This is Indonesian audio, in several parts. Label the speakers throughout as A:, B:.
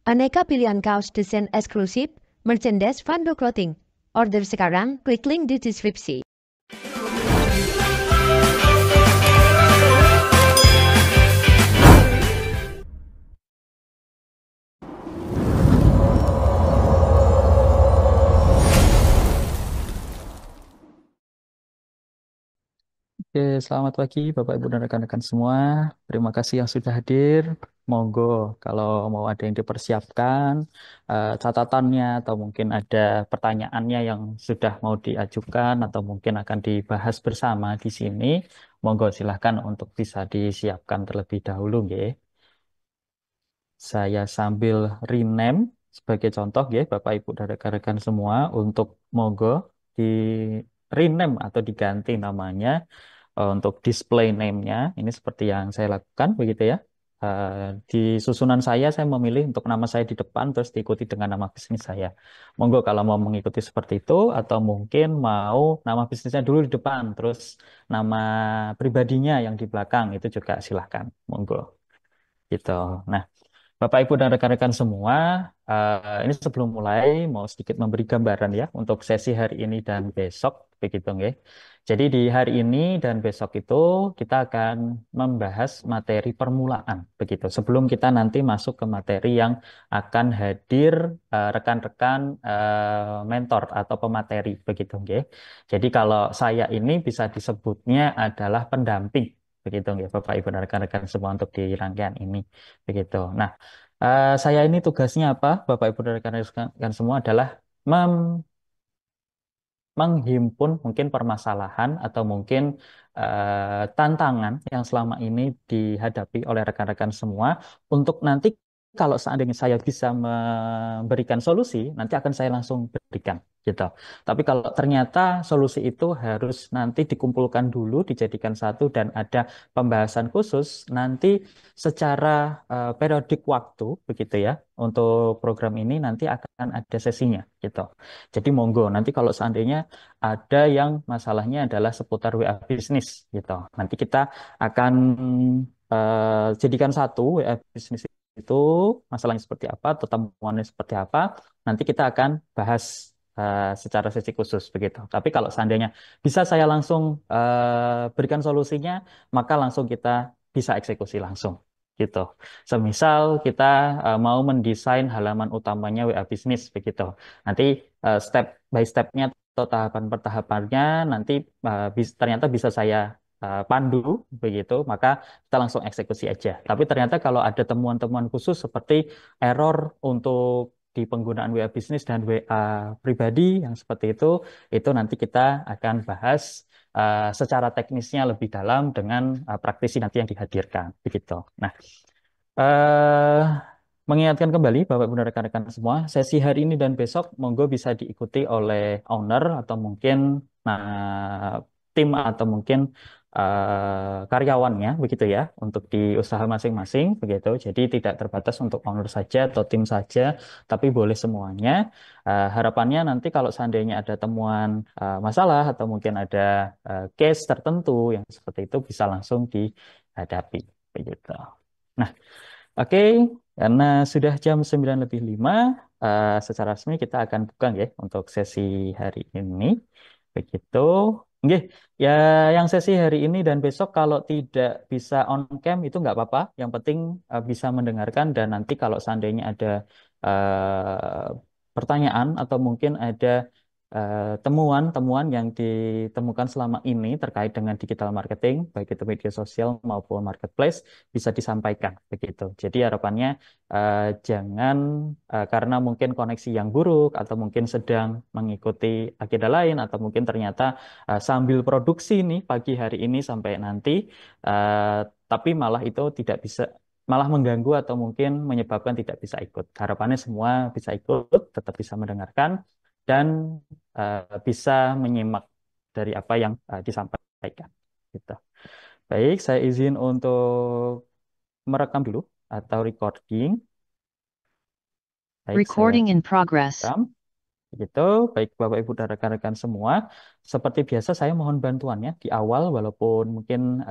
A: Aneka pilihan kaos desain eksklusif, merchandise Fando Clothing. Order sekarang, klik link di deskripsi.
B: Oke, selamat pagi Bapak Ibu dan rekan-rekan semua. Terima kasih yang sudah hadir. Monggo, kalau mau ada yang dipersiapkan, catatannya atau mungkin ada pertanyaannya yang sudah mau diajukan atau mungkin akan dibahas bersama di sini, monggo silahkan untuk bisa disiapkan terlebih dahulu, nggih. Saya sambil rename sebagai contoh ya Bapak Ibu dan rekan-rekan semua untuk monggo di rename atau diganti namanya untuk display name-nya ini seperti yang saya lakukan begitu ya. Di susunan saya memilih untuk nama saya di depan terus diikuti dengan nama bisnis saya. Monggo kalau mau mengikuti seperti itu atau mungkin mau nama bisnisnya dulu di depan terus nama pribadinya yang di belakang itu juga silahkan. Monggo gitu. Nah, Bapak, Ibu, dan rekan-rekan semua, ini sebelum mulai mau sedikit memberi gambaran ya untuk sesi hari ini dan besok, begitu nggih. Jadi di hari ini dan besok itu kita akan membahas materi permulaan, begitu. Sebelum kita nanti masuk ke materi yang akan hadir rekan-rekan mentor atau pemateri, begitu nggih. Jadi kalau saya ini bisa disebutnya adalah pendamping, begitu nggih, Bapak, Ibu, dan rekan-rekan semua untuk di rangkaian ini, begitu. Nah, saya ini tugasnya apa, Bapak Ibu dan rekan-rekan semua adalah menghimpun mungkin permasalahan atau mungkin tantangan yang selama ini dihadapi oleh rekan-rekan semua untuk nanti kalau seandainya saya bisa memberikan solusi, nanti akan saya langsung berikan gitu. Tapi kalau ternyata solusi itu harus nanti dikumpulkan dulu, dijadikan satu dan ada pembahasan khusus, nanti secara periodik waktu begitu ya untuk program ini nanti akan ada sesinya gitu. Jadi monggo nanti kalau seandainya ada yang masalahnya adalah seputar WA bisnis gitu. Nanti kita akan jadikan satu WA bisnis itu masalahnya seperti apa, atau temuannya seperti apa. Nanti kita akan bahas secara sesi khusus begitu. Tapi kalau seandainya bisa saya langsung berikan solusinya, maka langsung kita bisa eksekusi langsung gitu. Semisal kita mau mendesain halaman utamanya WA bisnis begitu. Nanti step by stepnya atau tahapan per tahapannya nanti ternyata bisa saya pandu begitu, maka kita langsung eksekusi aja. Tapi ternyata kalau ada temuan-temuan khusus seperti error untuk di penggunaan WA bisnis dan WA pribadi yang seperti itu nanti kita akan bahas secara teknisnya lebih dalam dengan praktisi nanti yang dihadirkan begitu. Nah, eh mengingatkan kembali Bapak Ibu dan rekan-rekan semua, sesi hari ini dan besok monggo bisa diikuti oleh owner atau mungkin tim atau mungkin karyawannya begitu ya untuk di usaha masing-masing begitu. Jadi tidak terbatas untuk owner saja atau tim saja, tapi boleh semuanya. Harapannya nanti kalau seandainya ada temuan masalah atau mungkin ada case tertentu yang seperti itu bisa langsung dihadapi begitu. Nah, oke, karena sudah jam 9:05, secara resmi kita akan buka ya untuk sesi hari ini. Begitu. Nggih, ya yang sesi hari ini dan besok kalau tidak bisa on cam itu nggak apa-apa. Yang penting bisa mendengarkan dan nanti kalau seandainya ada pertanyaan atau mungkin ada temuan-temuan yang ditemukan selama ini terkait dengan digital marketing, baik itu media sosial maupun marketplace, bisa disampaikan begitu. Jadi harapannya jangan karena mungkin koneksi yang buruk atau mungkin sedang mengikuti agenda lain atau mungkin ternyata sambil produksi nih pagi hari ini sampai nanti, eh, tapi malah itu tidak bisa malah mengganggu atau mungkin menyebabkan tidak bisa ikut. Harapannya semua bisa ikut, tetap bisa mendengarkan dan bisa menyimak dari apa yang disampaikan. Gitu. Baik, saya izin untuk merekam dulu atau recording. Baik, saya
A: Recording in progress.
B: rekam. Begitu, baik Bapak Ibu dan rekan-rekan semua. Seperti biasa saya mohon bantuannya di awal, walaupun mungkin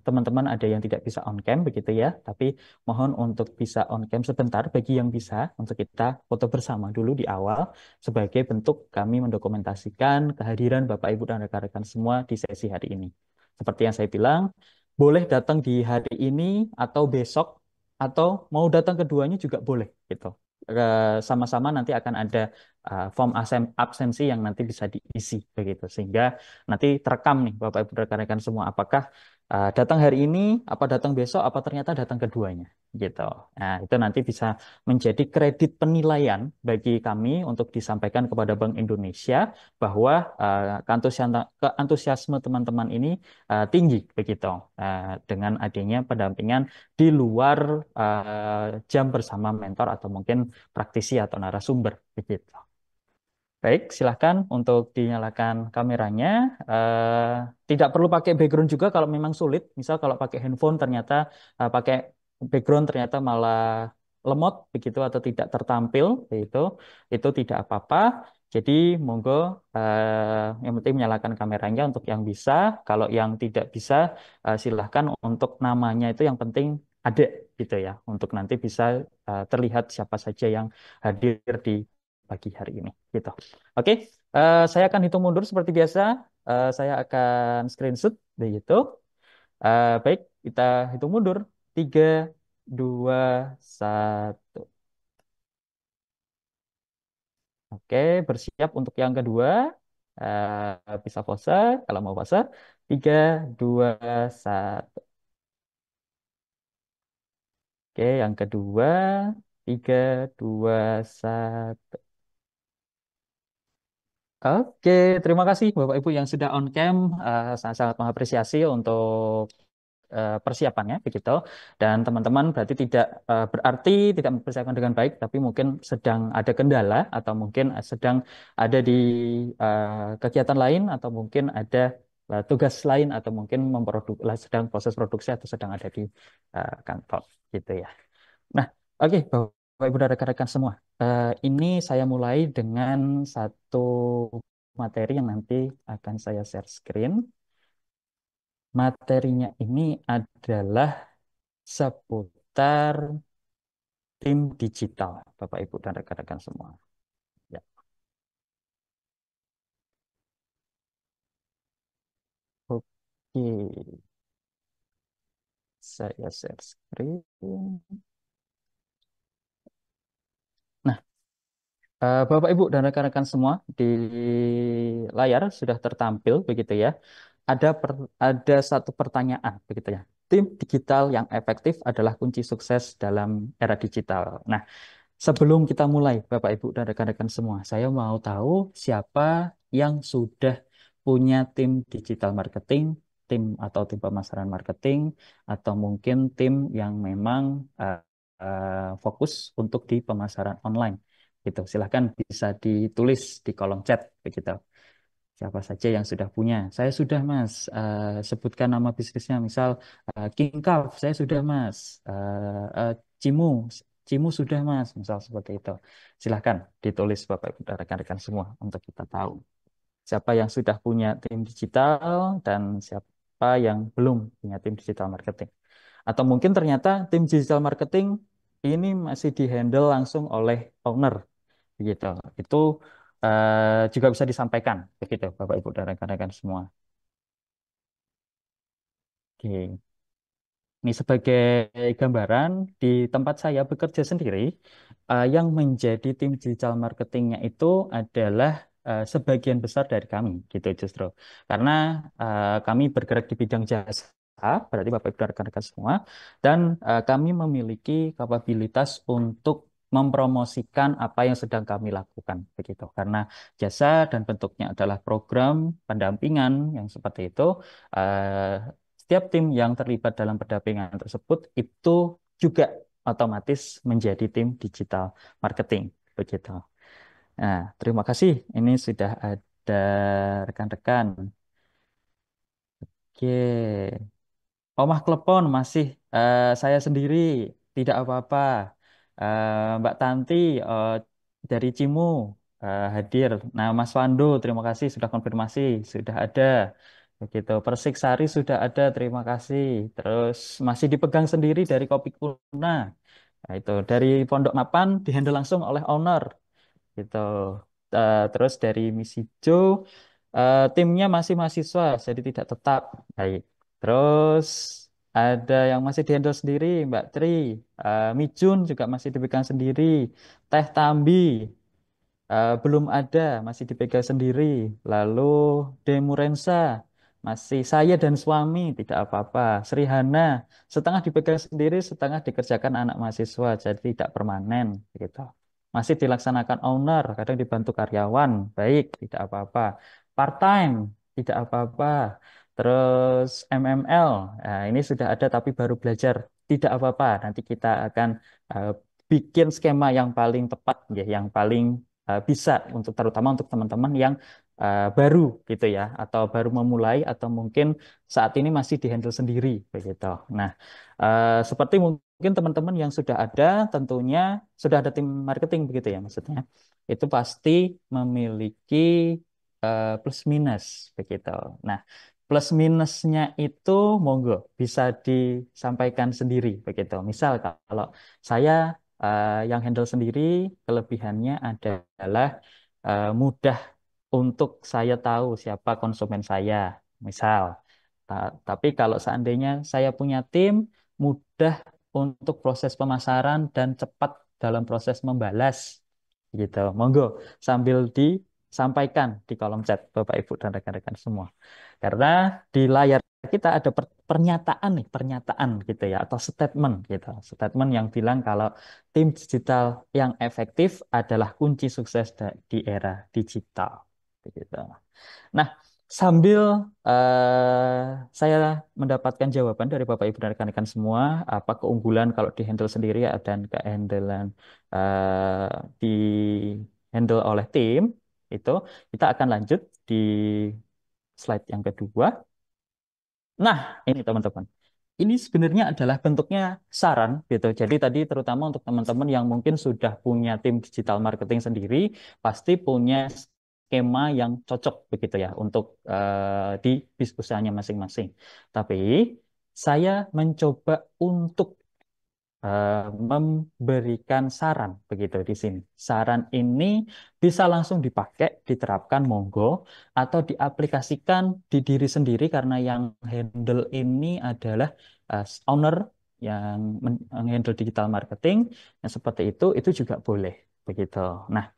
B: teman-teman ada yang tidak bisa on cam begitu ya, tapi mohon untuk bisa on cam sebentar bagi yang bisa untuk kita foto bersama dulu di awal sebagai bentuk kami mendokumentasikan kehadiran Bapak Ibu dan rekan-rekan semua di sesi hari ini. Seperti yang saya bilang, boleh datang di hari ini atau besok atau mau datang keduanya juga boleh gitu. Sama-sama nanti akan ada form absensi yang nanti bisa diisi begitu sehingga nanti terekam nih Bapak Ibu rekan-rekan semua apakah datang hari ini apa datang besok apa ternyata datang keduanya gitu. Nah, itu nanti bisa menjadi kredit penilaian bagi kami untuk disampaikan kepada Bank Indonesia bahwa keantusiasme teman-teman ini tinggi begitu dengan adanya pendampingan di luar jam bersama mentor atau mungkin praktisi atau narasumber begitu. Baik, silahkan untuk dinyalakan kameranya. Tidak perlu pakai background juga kalau memang sulit. Misal kalau pakai handphone ternyata pakai background ternyata malah lemot begitu atau tidak tertampil, itu tidak apa-apa. Jadi monggo yang penting menyalakan kameranya untuk yang bisa. Kalau yang tidak bisa silahkan untuk namanya itu yang penting ada gitu ya, untuk nanti bisa terlihat siapa saja yang hadir di pagi hari ini gitu. Oke, saya akan hitung mundur seperti biasa. Saya akan screenshot begitu. Baik, kita hitung mundur. 3, 2, 1. Oke, bersiap untuk yang kedua. Bisa pose kalau mau pose. 3, 2, 1. Oke, yang kedua. 3, 2, 1. Oke, terima kasih Bapak Ibu yang sudah on cam. Sangat-sangat mengapresiasi untuk persiapannya begitu. Dan teman-teman berarti tidak berarti tidak mempersiapkan dengan baik, tapi mungkin sedang ada kendala atau mungkin sedang ada di kegiatan lain atau mungkin ada tugas lain atau mungkin sedang proses produksi atau sedang ada di kantor gitu ya. Nah, oke Bapak Ibu dan rekan-rekan semua. Ini saya mulai dengan satu materi yang nanti akan saya share screen. Materinya ini adalah seputar tim digital, Bapak Ibu dan rekan-rekan semua. Ya, oke, saya share screen. Nah, Bapak Ibu dan rekan-rekan semua di layar sudah tertampil begitu ya. Ada satu pertanyaan begitu ya. Tim digital yang efektif adalah kunci sukses dalam era digital. Nah, sebelum kita mulai, Bapak Ibu dan rekan-rekan semua, saya mau tahu siapa yang sudah punya tim digital marketing, tim atau tim pemasaran marketing, atau mungkin tim yang memang fokus untuk di pemasaran online. Gitu. Silahkan bisa ditulis di kolom chat begitu. Siapa saja yang sudah punya? Saya sudah, Mas. Sebutkan nama bisnisnya, misal King Carv, saya sudah, Mas. Cimu, Cimu sudah, Mas. Misal seperti itu. Silahkan ditulis Bapak Ibu dan rekan-rekan semua untuk kita tahu siapa yang sudah punya tim digital dan siapa yang belum punya tim digital marketing. Atau mungkin ternyata tim digital marketing ini masih dihandle langsung oleh owner, begitu. Itu juga bisa disampaikan begitu Bapak Ibu dan rekan-rekan semua. Oke. Ini sebagai gambaran di tempat saya bekerja sendiri, yang menjadi tim digital marketingnya itu adalah sebagian besar dari kami, gitu justru. Karena kami bergerak di bidang jasa, berarti Bapak Ibu dan rekan-rekan semua, dan kami memiliki kapabilitas untuk mempromosikan apa yang sedang kami lakukan, begitu. Karena jasa dan bentuknya adalah program pendampingan yang seperti itu. Setiap tim yang terlibat dalam pendampingan tersebut itu juga otomatis menjadi tim digital marketing, begitu. Nah, terima kasih. Ini sudah ada rekan-rekan. Oke. Omah Klepon masih saya sendiri, tidak apa-apa. Mbak Tanti dari Cimu. hadir. Nah, Mas Wando, terima kasih sudah konfirmasi, sudah ada. Begitu. Persiksari sudah ada, terima kasih. Terus masih dipegang sendiri dari Kopi Kuna. Nah, itu dari Pondok Mapan dihandle langsung oleh owner gitu. Terus dari Misi Jo, timnya masih mahasiswa, jadi tidak tetap. Baik. Terus ada yang masih dihandle sendiri, Mbak Tri. Mijun juga masih dipegang sendiri. Teh Tambi belum ada, masih dipegang sendiri. Lalu Demurensa, masih saya dan suami, tidak apa-apa. Srihana, setengah dipegang sendiri, setengah dikerjakan anak mahasiswa, jadi tidak permanen, gitu. Masih dilaksanakan owner, kadang dibantu karyawan, baik, tidak apa-apa. Part time, tidak apa-apa. Terus MML, nah, ini sudah ada tapi baru belajar, tidak apa-apa. Nanti kita akan eh, bikin skema yang paling tepat, ya, yang paling bisa untuk terutama untuk teman-teman yang baru gitu ya atau baru memulai atau mungkin saat ini masih dihandle sendiri begitu. Nah, seperti mungkin teman-teman yang sudah ada tentunya sudah ada tim marketing begitu ya maksudnya. Itu pasti memiliki plus minus begitu. Nah, plus minusnya itu monggo bisa disampaikan sendiri begitu. Misal kalau saya yang handle sendiri, kelebihannya adalah mudah untuk saya tahu siapa konsumen saya, misal. Tapi kalau seandainya saya punya tim, mudah untuk proses pemasaran dan cepat dalam proses membalas, gitu. Monggo sambil disampaikan di kolom chat, Bapak Ibu dan rekan-rekan semua. Karena di layar kita ada pernyataan nih, pernyataan gitu ya, atau statement gitu. Statement yang bilang kalau tim digital yang efektif adalah kunci sukses di era digital. Begitu. Nah, sambil saya mendapatkan jawaban dari Bapak Ibu dan rekan-rekan semua, apa keunggulan kalau di handle sendiri dan kehandelan di handle oleh tim, itu kita akan lanjut di slide yang kedua. Nah, ini teman-teman. Ini sebenarnya adalah bentuknya saran gitu. Jadi tadi terutama untuk teman-teman yang mungkin sudah punya tim digital marketing sendiri, pasti punya skema yang cocok begitu ya untuk di bisnis usahanya masing-masing. Tapi saya mencoba untuk memberikan saran begitu di sini. Saran ini bisa langsung dipakai, diterapkan monggo, atau diaplikasikan di diri sendiri karena yang handle ini adalah owner yang handle digital marketing, yang seperti itu juga boleh begitu. Nah,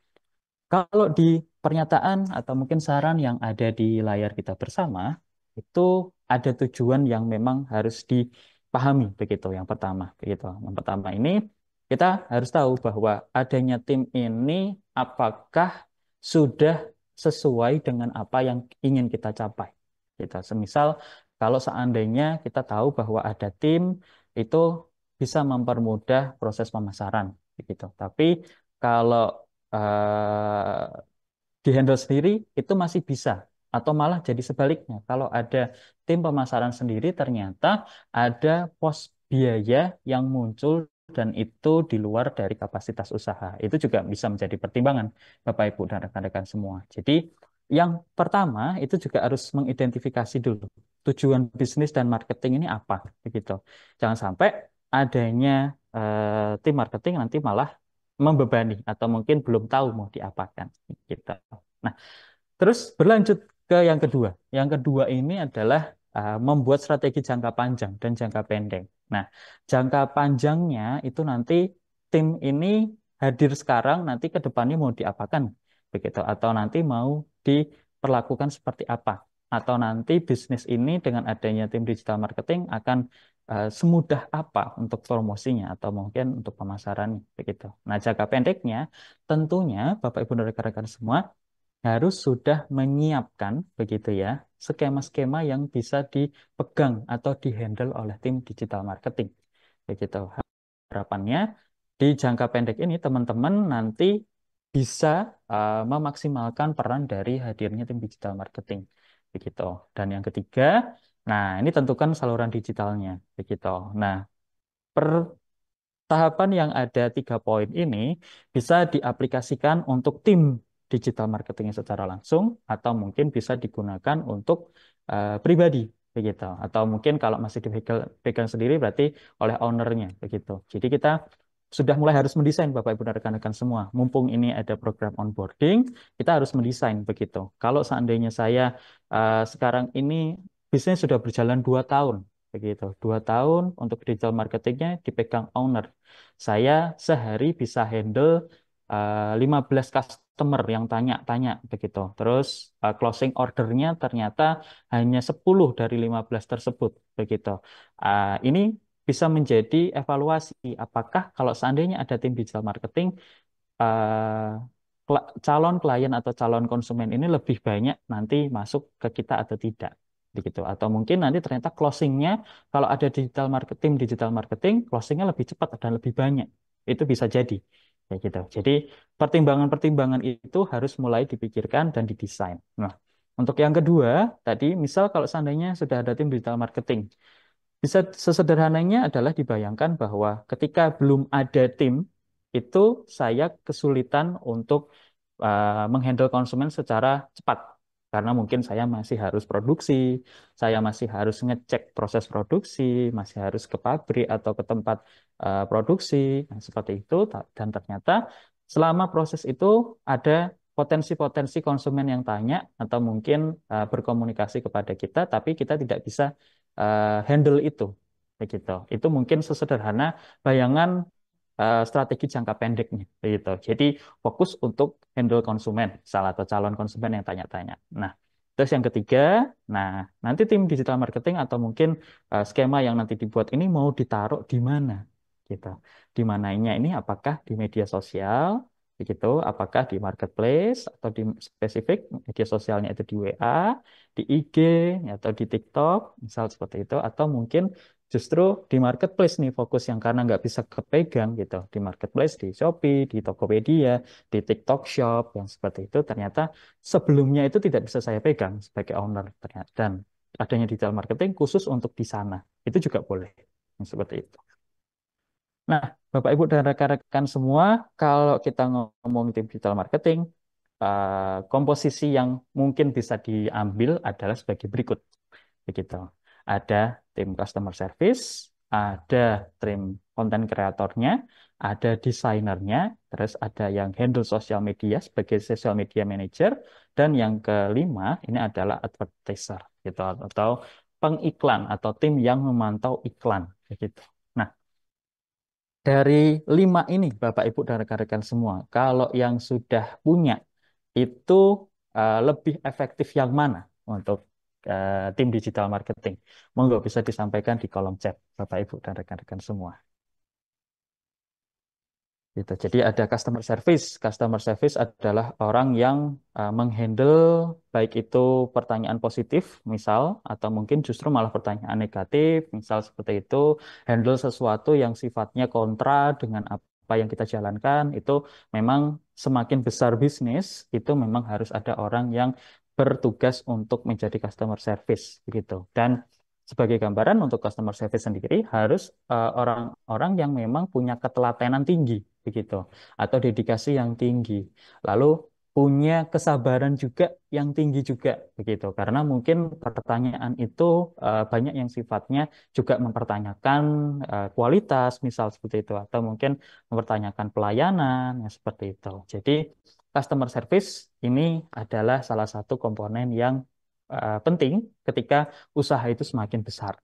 B: kalau di pernyataan atau mungkin saran yang ada di layar kita bersama, itu ada tujuan yang memang harus dipahami begitu. Yang pertama, begitu. Yang pertama ini kita harus tahu bahwa adanya tim ini apakah sudah sesuai dengan apa yang ingin kita capai. Gitu. Semisal kalau seandainya kita tahu bahwa ada tim itu bisa mempermudah proses pemasaran, begitu. Tapi kalau dihandle sendiri itu masih bisa atau malah jadi sebaliknya kalau ada tim pemasaran sendiri ternyata ada pos biaya yang muncul dan itu di luar dari kapasitas usaha itu juga bisa menjadi pertimbangan Bapak Ibu dan rekan-rekan semua. Jadi yang pertama itu juga harus mengidentifikasi dulu tujuan bisnis dan marketing ini apa begitu. Jangan sampai adanya tim marketing nanti malah membebani atau mungkin belum tahu mau diapakan gitu. Nah, terus berlanjut ke yang kedua. Yang kedua ini adalah membuat strategi jangka panjang dan jangka pendek. Nah, jangka panjangnya itu nanti tim ini hadir sekarang, nanti ke depannya mau diapakan begitu atau nanti mau diperlakukan seperti apa atau nanti bisnis ini dengan adanya tim digital marketing akan semudah apa untuk promosinya atau mungkin untuk pemasarannya begitu. Nah, jangka pendeknya tentunya Bapak Ibu dan rekan-rekan semua harus sudah menyiapkan begitu ya skema-skema yang bisa dipegang atau dihandle oleh tim digital marketing begitu. Harapannya di jangka pendek ini teman-teman nanti bisa memaksimalkan peran dari hadirnya tim digital marketing begitu. Dan yang ketiga, nah ini tentukan saluran digitalnya begitu. Nah, per tahapan yang ada 3 poin ini bisa diaplikasikan untuk tim digital marketing secara langsung atau mungkin bisa digunakan untuk pribadi begitu. Atau mungkin kalau masih dipegang pegang sendiri berarti oleh ownernya begitu. Jadi kita sudah mulai harus mendesain Bapak Ibu dan rekan-rekan semua. Mumpung ini ada program onboarding, kita harus mendesain begitu. Kalau seandainya saya sekarang ini bisnis sudah berjalan 2 tahun, begitu. 2 tahun untuk digital marketingnya dipegang owner. Saya sehari bisa handle 15 customer yang tanya-tanya begitu. Terus closing ordernya ternyata hanya 10 dari 15 tersebut begitu. Ini bisa menjadi evaluasi apakah kalau seandainya ada tim digital marketing eh, calon klien atau calon konsumen ini lebih banyak nanti masuk ke kita atau tidak begitu atau mungkin nanti ternyata closingnya kalau ada digital marketing closingnya lebih cepat dan lebih banyak itu bisa jadi kayak gitu jadi pertimbangan-pertimbangan itu harus mulai dipikirkan dan didesain. Nah untuk yang kedua tadi misal kalau seandainya sudah ada tim digital marketing bisa sesederhananya adalah dibayangkan bahwa ketika belum ada tim, itu saya kesulitan untuk menghandle konsumen secara cepat. Karena mungkin saya masih harus produksi, saya masih harus ngecek proses produksi, masih harus ke pabrik atau ke tempat produksi, nah, seperti itu. Dan ternyata selama proses itu ada potensi-potensi konsumen yang tanya atau mungkin berkomunikasi kepada kita, tapi kita tidak bisa handle itu begitu. Itu mungkin sesederhana bayangan strategi jangka pendeknya begitu. Jadi fokus untuk handle konsumen, salah atau calon konsumen yang tanya-tanya. Nah, terus yang ketiga, nah nanti tim digital marketing atau mungkin skema yang nanti dibuat ini mau ditaruh di mana gitu. Di mananya ini apakah di media sosial begitu, apakah di marketplace atau di spesifik media sosialnya itu di WA, di IG atau di TikTok, misal seperti itu, atau mungkin justru di marketplace nih fokus yang karena nggak bisa kepegang gitu di marketplace di Shopee, di Tokopedia, di TikTok Shop yang seperti itu ternyata sebelumnya itu tidak bisa saya pegang sebagai owner ternyata dan adanya digital marketing khusus untuk di sana itu juga boleh yang seperti itu. Nah, Bapak Ibu dan rekan-rekan semua, kalau kita ngomong tim digital marketing, komposisi yang mungkin bisa diambil adalah sebagai berikut begitu. Ada tim customer service, ada tim konten kreatornya, ada desainernya, terus ada yang handle sosial media sebagai social media manager, dan yang kelima ini adalah advertiser gitu atau pengiklan atau tim yang memantau iklan begitu. Nah, dari 5 ini Bapak Ibu dan rekan-rekan semua, kalau yang sudah punya itu lebih efektif yang mana untuk tim digital marketing? Monggo bisa disampaikan di kolom chat, Bapak Ibu dan rekan-rekan semua. Gitu. Jadi ada customer service. Customer service adalah orang yang menghandle baik itu pertanyaan positif, misal, atau mungkin justru malah pertanyaan negatif, misal seperti itu, handle sesuatu yang sifatnya kontra dengan apa yang kita jalankan, itu memang semakin besar bisnis, itu memang harus ada orang yang bertugas untuk menjadi customer service, begitu. Dan sebagai gambaran untuk customer service sendiri harus orang-orang yang memang punya ketelatenan tinggi begitu atau dedikasi yang tinggi. Lalu punya kesabaran juga yang tinggi juga begitu. Karena mungkin pertanyaan itu banyak yang sifatnya juga mempertanyakan kualitas misal seperti itu atau mungkin mempertanyakan pelayanan ya seperti itu. Jadi customer service ini adalah salah satu komponen yang penting ketika usaha itu semakin besar.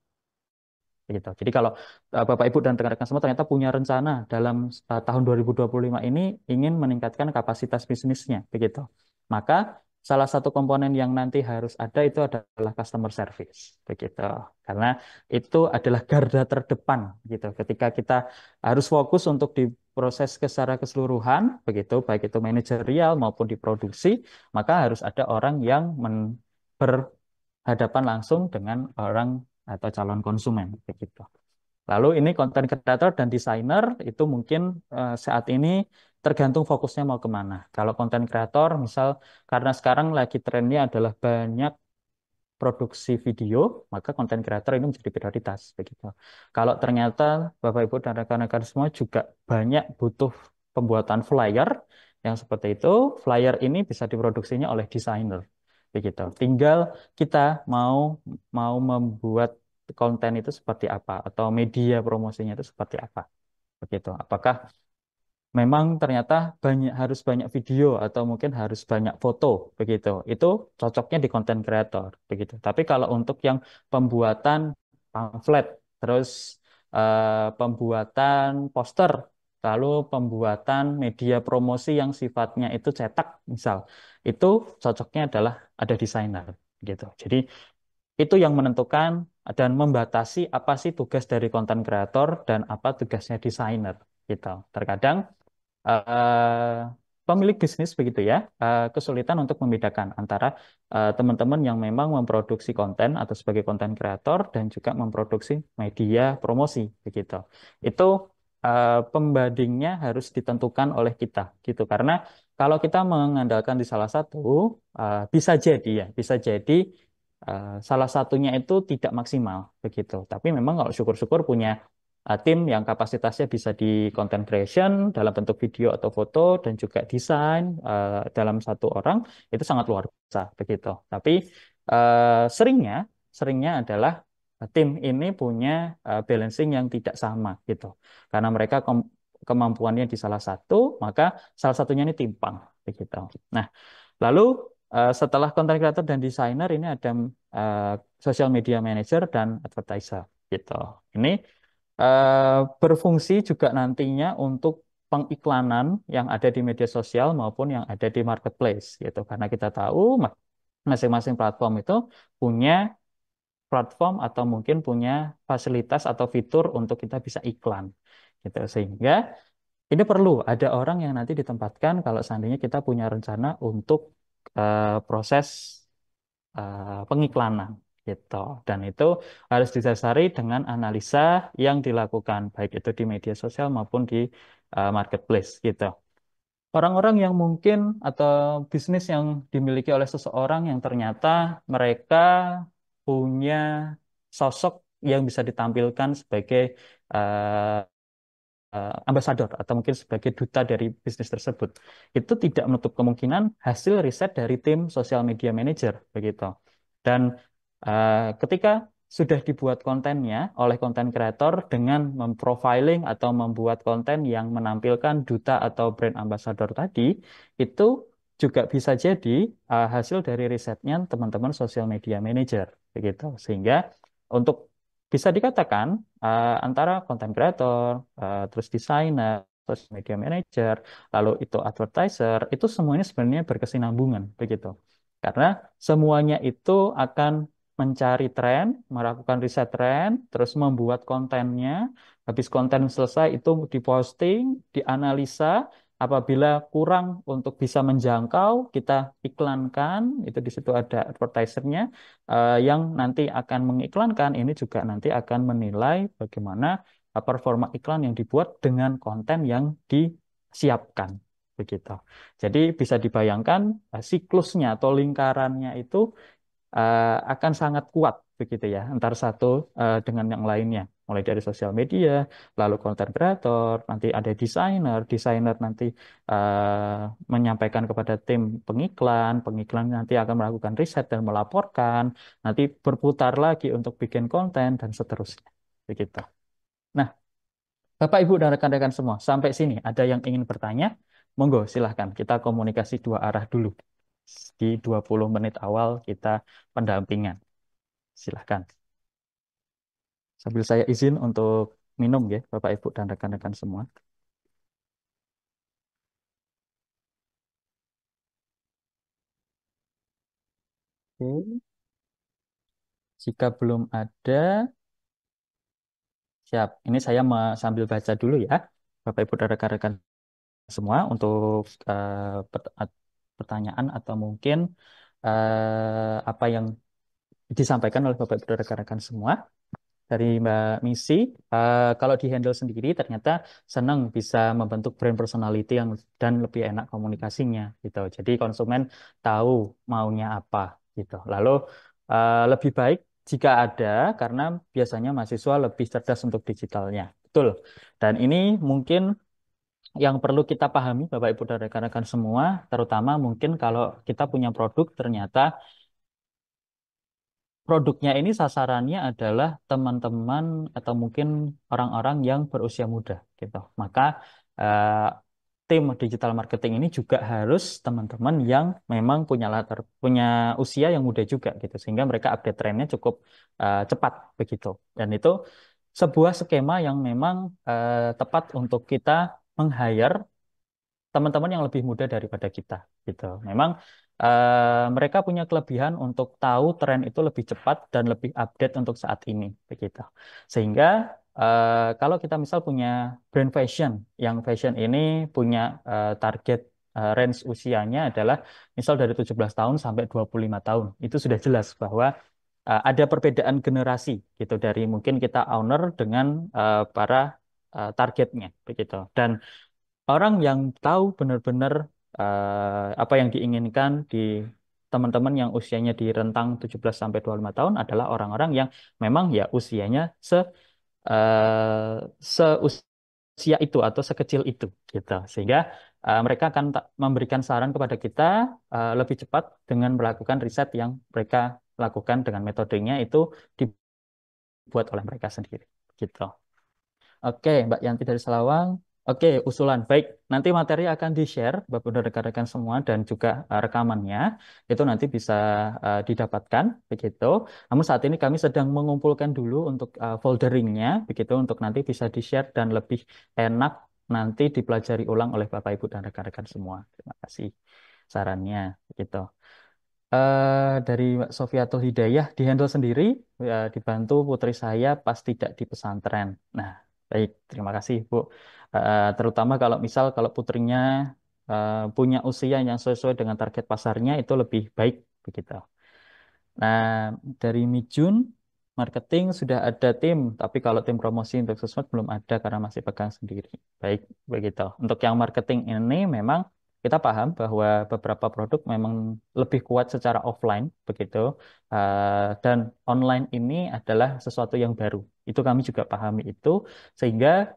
B: Gitu. Jadi kalau Bapak Ibu dan rekan-rekan semua ternyata punya rencana dalam tahun 2025 ini ingin meningkatkan kapasitas bisnisnya, begitu. Maka salah satu komponen yang nanti harus ada itu adalah customer service, begitu. Karena itu adalah garda terdepan, gitu. Ketika kita harus fokus untuk di proses secara keseluruhan, begitu, baik itu manajerial maupun di produksi, maka harus ada orang yang berhadapan langsung dengan orang atau calon konsumen begitu. Lalu ini konten kreator dan desainer itu mungkin saat ini tergantung fokusnya mau kemana. Kalau konten kreator misal karena sekarang lagi trennya adalah banyak produksi video, maka konten kreator ini menjadi prioritas begitu. Kalau ternyata Bapak Ibu dan rekan-rekan semua juga banyak butuh pembuatan flyer, yang seperti itu. Flyer ini bisa diproduksinya oleh desainer, begitu. Tinggal kita mau mau membuat konten itu seperti apa atau media promosinya itu seperti apa, begitu. Apakah memang ternyata harus banyak video atau mungkin harus banyak foto, begitu. Itu cocoknya di konten kreator, begitu. Tapi kalau untuk yang pembuatan pamflet, terus pembuatan poster, lalu pembuatan media promosi yang sifatnya itu cetak, misal, itu cocoknya adalah ada desainer, gitu. Jadi itu yang menentukan dan membatasi apa sih tugas dari konten kreator dan apa tugasnya desainer, gitu. Terkadang eh, pemilik bisnis begitu ya, kesulitan untuk membedakan antara teman-teman yang memang memproduksi konten atau sebagai konten kreator dan juga memproduksi media promosi begitu. Itu pembandingnya harus ditentukan oleh kita gitu, karena kalau kita mengandalkan di salah satu, bisa jadi ya, bisa jadi salah satunya itu tidak maksimal begitu. Tapi memang kalau syukur-syukur punya tim yang kapasitasnya bisa di content creation dalam bentuk video atau foto dan juga desain dalam satu orang, itu sangat luar biasa begitu. Tapi seringnya seringnya adalah tim ini punya balancing yang tidak sama gitu. Karena mereka kemampuannya di salah satu, maka salah satunya ini timpang begitu. Nah, lalu setelah content creator dan desainer ini ada uh, social media manager dan advertiser gitu. Ini berfungsi juga nantinya untuk pengiklanan yang ada di media sosial maupun yang ada di marketplace gitu. Karena kita tahu masing-masing platform itu punya platform atau mungkin punya fasilitas atau fitur untuk kita bisa iklan gitu. Sehingga ini perlu ada orang yang nanti ditempatkan kalau seandainya kita punya rencana untuk proses pengiklanan gitu. Dan itu harus didasari dengan analisa yang dilakukan baik itu di media sosial maupun di marketplace gitu. Orang-orang yang mungkin atau bisnis yang dimiliki oleh seseorang yang ternyata mereka punya sosok yang bisa ditampilkan sebagai eh, ambasador atau mungkin sebagai duta dari bisnis tersebut. Itu tidak menutup kemungkinan hasil riset dari tim social media manager begitu. Dan ketika sudah dibuat kontennya oleh konten kreator dengan memprofiling atau membuat konten yang menampilkan duta atau brand ambassador tadi, itu juga bisa jadi hasil dari risetnya teman-teman social media manager begitu. Sehingga untuk bisa dikatakan antara konten kreator, terus desainer, terus media manager, lalu itu advertiser, itu semuanya sebenarnya berkesinambungan begitu. Karena semuanya itu akan mencari tren, melakukan riset tren, terus membuat kontennya. Habis konten selesai itu diposting, dianalisa. Apabila kurang untuk bisa menjangkau, kita iklankan. Itu di situ ada advertisernya yang nanti akan mengiklankan. Ini juga nanti akan menilai bagaimana performa iklan yang dibuat dengan konten yang disiapkan. Begitu. Jadi bisa dibayangkan siklusnya atau lingkarannya itu akan sangat kuat begitu ya antar satu dengan yang lainnya, mulai dari sosial media, lalu konten kreator, nanti ada desainer, desainer nanti menyampaikan kepada tim pengiklan, pengiklan nanti akan melakukan riset dan melaporkan, nanti berputar lagi untuk bikin konten dan seterusnya begitu. Nah, Bapak Ibu dan rekan-rekan semua, sampai sini ada yang ingin bertanya? Monggo silahkan kita komunikasi dua arah dulu di 20 menit awal kita pendampingan. Silahkan. Sambil saya izin untuk minum ya, Bapak Ibu dan rekan-rekan semua. Oke. Jika belum ada, siap. Ini saya sambil baca dulu ya, Bapak Ibu dan rekan-rekan semua untuk pertanyaan atau mungkin apa yang disampaikan oleh Bapak Ibu dan rekan-rekan semua. Dari Mbak Misi, kalau di handle sendiri ternyata senang bisa membentuk brand personality yang dan lebih enak komunikasinya gitu. Jadi konsumen tahu maunya apa gitu. Lalu lebih baik jika ada karena biasanya mahasiswa lebih cerdas untuk digitalnya. Betul. Dan ini mungkin yang perlu kita pahami Bapak Ibu dan rekan-rekan semua, terutama mungkin kalau kita punya produk ternyata produknya ini sasarannya adalah teman-teman atau mungkin orang-orang yang berusia muda gitu. Maka eh, tim digital marketing ini juga harus teman-teman yang memang punya usia yang muda juga gitu sehingga mereka update trennya cukup cepat begitu. Dan itu sebuah skema yang memang tepat untuk kita meng-hire teman-teman yang lebih muda daripada kita gitu. Memang mereka punya kelebihan untuk tahu tren itu lebih cepat dan lebih update untuk saat ini begitu. Sehingga kalau kita misal punya brand fashion yang fashion ini punya target range usianya adalah misal dari 17 tahun sampai 25 tahun. Itu sudah jelas bahwa ada perbedaan generasi gitu dari mungkin kita owner dengan para targetnya begitu. Dan orang yang tahu benar-benar apa yang diinginkan di teman-teman yang usianya di rentang 17 sampai 25 tahun adalah orang-orang yang memang ya usianya seusia itu atau sekecil itu gitu. Sehingga mereka akan memberikan saran kepada kita lebih cepat dengan melakukan riset yang mereka lakukan dengan metodenya itu dibuat oleh mereka sendiri gitu. Oke, Mbak Yanti dari Selawang. Oke, usulan. Baik, nanti materi akan di-share, Bapak dan rekan-rekan semua, dan juga rekamannya. Itu nanti bisa didapatkan, begitu. Namun saat ini kami sedang mengumpulkan dulu untuk folderingnya, begitu, untuk nanti bisa di-share dan lebih enak nanti dipelajari ulang oleh Bapak, Ibu, dan rekan-rekan semua. Terima kasih sarannya, begitu. Dari Mbak Sofiatul Hidayah dihandle sendiri, dibantu putri saya pas tidak di pesantren. Nah, baik, terima kasih Bu. Terutama kalau misal kalau putrinya punya usia yang sesuai dengan target pasarnya itu lebih baik begitu. Nah, dari Mijun marketing sudah ada tim, tapi kalau tim promosi untuk sosmed belum ada karena masih pegang sendiri. Baik, begitu. Untuk yang marketing ini memang kita paham bahwa beberapa produk memang lebih kuat secara offline, begitu. Dan online ini adalah sesuatu yang baru. Itu kami juga pahami itu, sehingga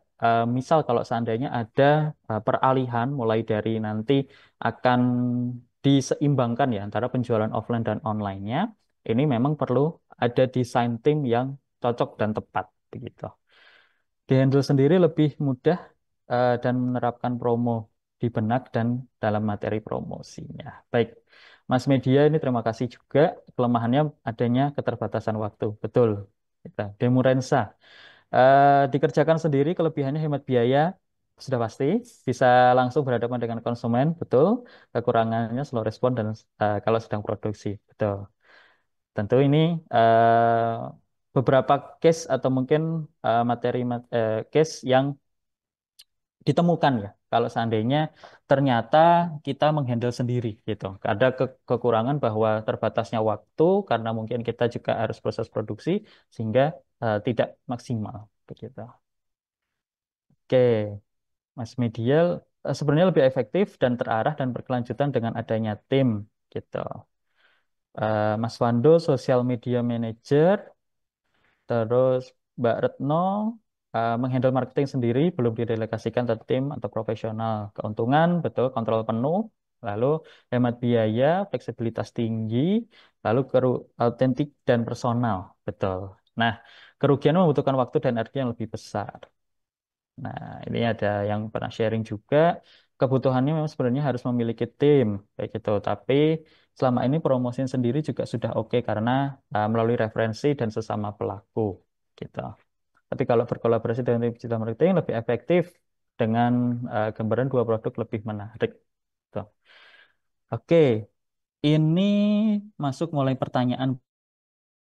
B: misal kalau seandainya ada peralihan mulai dari nanti akan diseimbangkan ya antara penjualan offline dan online-nya ini memang perlu ada desain tim yang cocok dan tepat begitu. Di-handle sendiri lebih mudah dan menerapkan promo di benak dan dalam materi promosinya. Baik, Mas Media ini terima kasih juga. Kelemahannya adanya keterbatasan waktu. Betul. Kita Demurensa. Dikerjakan sendiri, kelebihannya hemat biaya, sudah pasti. Bisa langsung berhadapan dengan konsumen, betul. Kekurangannya slow respon dan kalau sedang produksi, betul. Tentu ini beberapa case atau mungkin case yang ditemukan ya. Kalau seandainya ternyata kita menghandle sendiri gitu. Ada kekurangan bahwa terbatasnya waktu karena mungkin kita juga harus proses produksi sehingga tidak maksimal begitu. Oke, Mas Medial sebenarnya lebih efektif dan terarah dan berkelanjutan dengan adanya tim gitu. Mas Wando, Social Media Manager. Terus Mbak Retno menghandle marketing sendiri, belum didelegasikan ke tim atau profesional. Keuntungan, betul, kontrol penuh. Lalu hemat biaya, fleksibilitas tinggi, lalu autentik dan personal, betul. Nah, kerugian membutuhkan waktu dan energi yang lebih besar. Nah, ini ada yang pernah sharing juga. Kebutuhannya memang sebenarnya harus memiliki tim, kayak gitu. Tapi selama ini promosi sendiri juga sudah oke karena melalui referensi dan sesama pelaku, gitu. Tapi kalau berkolaborasi dengan tim digital marketing lebih efektif dengan gambaran dua produk lebih menarik. Tuh. Oke, ini masuk mulai pertanyaan.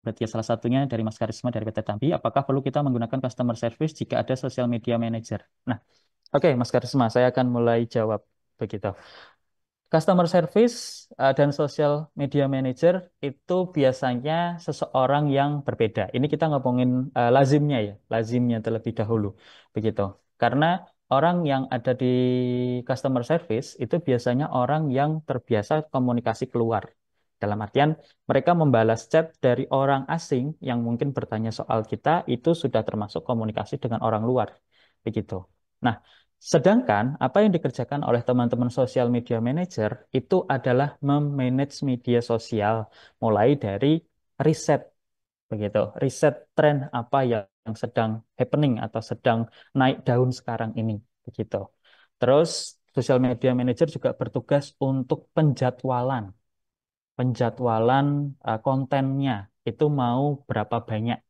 B: Berarti ya salah satunya dari Mas Karisma dari PT Tambi, apakah perlu kita menggunakan customer service jika ada social media manager? Nah, oke, Mas Karisma, saya akan mulai jawab begitu. Customer service dan social media manager itu biasanya seseorang yang berbeda. Ini kita ngomongin lazimnya ya, lazimnya terlebih dahulu, begitu. Karena orang yang ada di customer service itu biasanya orang yang terbiasa komunikasi keluar. Dalam artian mereka membalas chat dari orang asing yang mungkin bertanya soal kita itu sudah termasuk komunikasi dengan orang luar, begitu. Nah, Sedangkan apa yang dikerjakan oleh teman-teman social media manager itu adalah memanage media sosial mulai dari riset begitu, riset tren apa yang sedang happening atau sedang naik daun sekarang ini begitu. Terus social media manager juga bertugas untuk penjadwalan kontennya itu mau berapa banyak,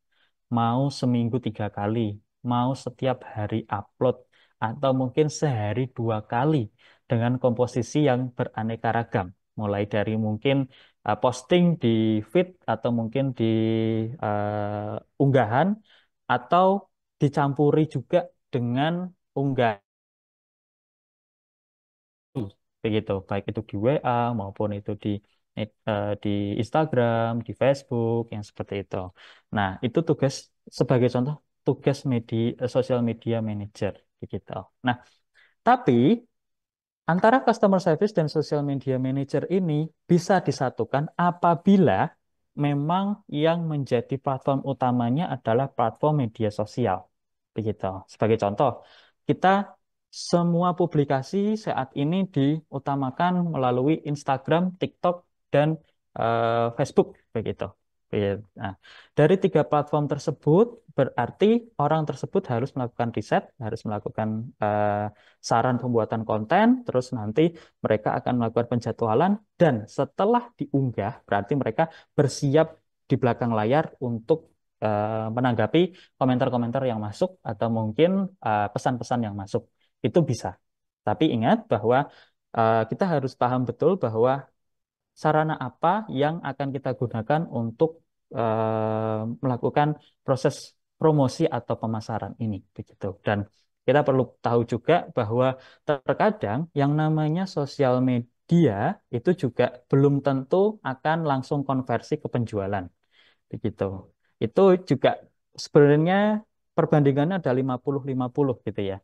B: mau seminggu 3 kali, mau setiap hari upload, atau mungkin sehari 2 kali dengan komposisi yang beraneka ragam. Mulai dari mungkin posting di feed atau mungkin di unggahan, atau dicampuri juga dengan unggahan begitu, baik itu di WA maupun itu di Instagram, di Facebook yang seperti itu. Nah, itu tugas sebagai contoh tugas social media manager begitu. Nah, tapi antara customer service dan social media manager ini bisa disatukan apabila memang yang menjadi platform utamanya adalah platform media sosial. Begitu. Sebagai contoh, kita semua publikasi saat ini diutamakan melalui Instagram, TikTok, dan Facebook. Begitu. Begitu. Nah, dari 3 platform tersebut berarti orang tersebut harus melakukan riset, harus melakukan saran pembuatan konten, terus nanti mereka akan melakukan penjadwalan, dan setelah diunggah, berarti mereka bersiap di belakang layar untuk menanggapi komentar-komentar yang masuk atau mungkin pesan-pesan yang masuk. Itu bisa. Tapi ingat bahwa kita harus paham betul bahwa sarana apa yang akan kita gunakan untuk melakukan proses promosi atau pemasaran ini begitu. Dan kita perlu tahu juga bahwa terkadang yang namanya sosial media itu juga belum tentu akan langsung konversi ke penjualan begitu. Itu juga sebenarnya perbandingannya ada 50-50 gitu ya.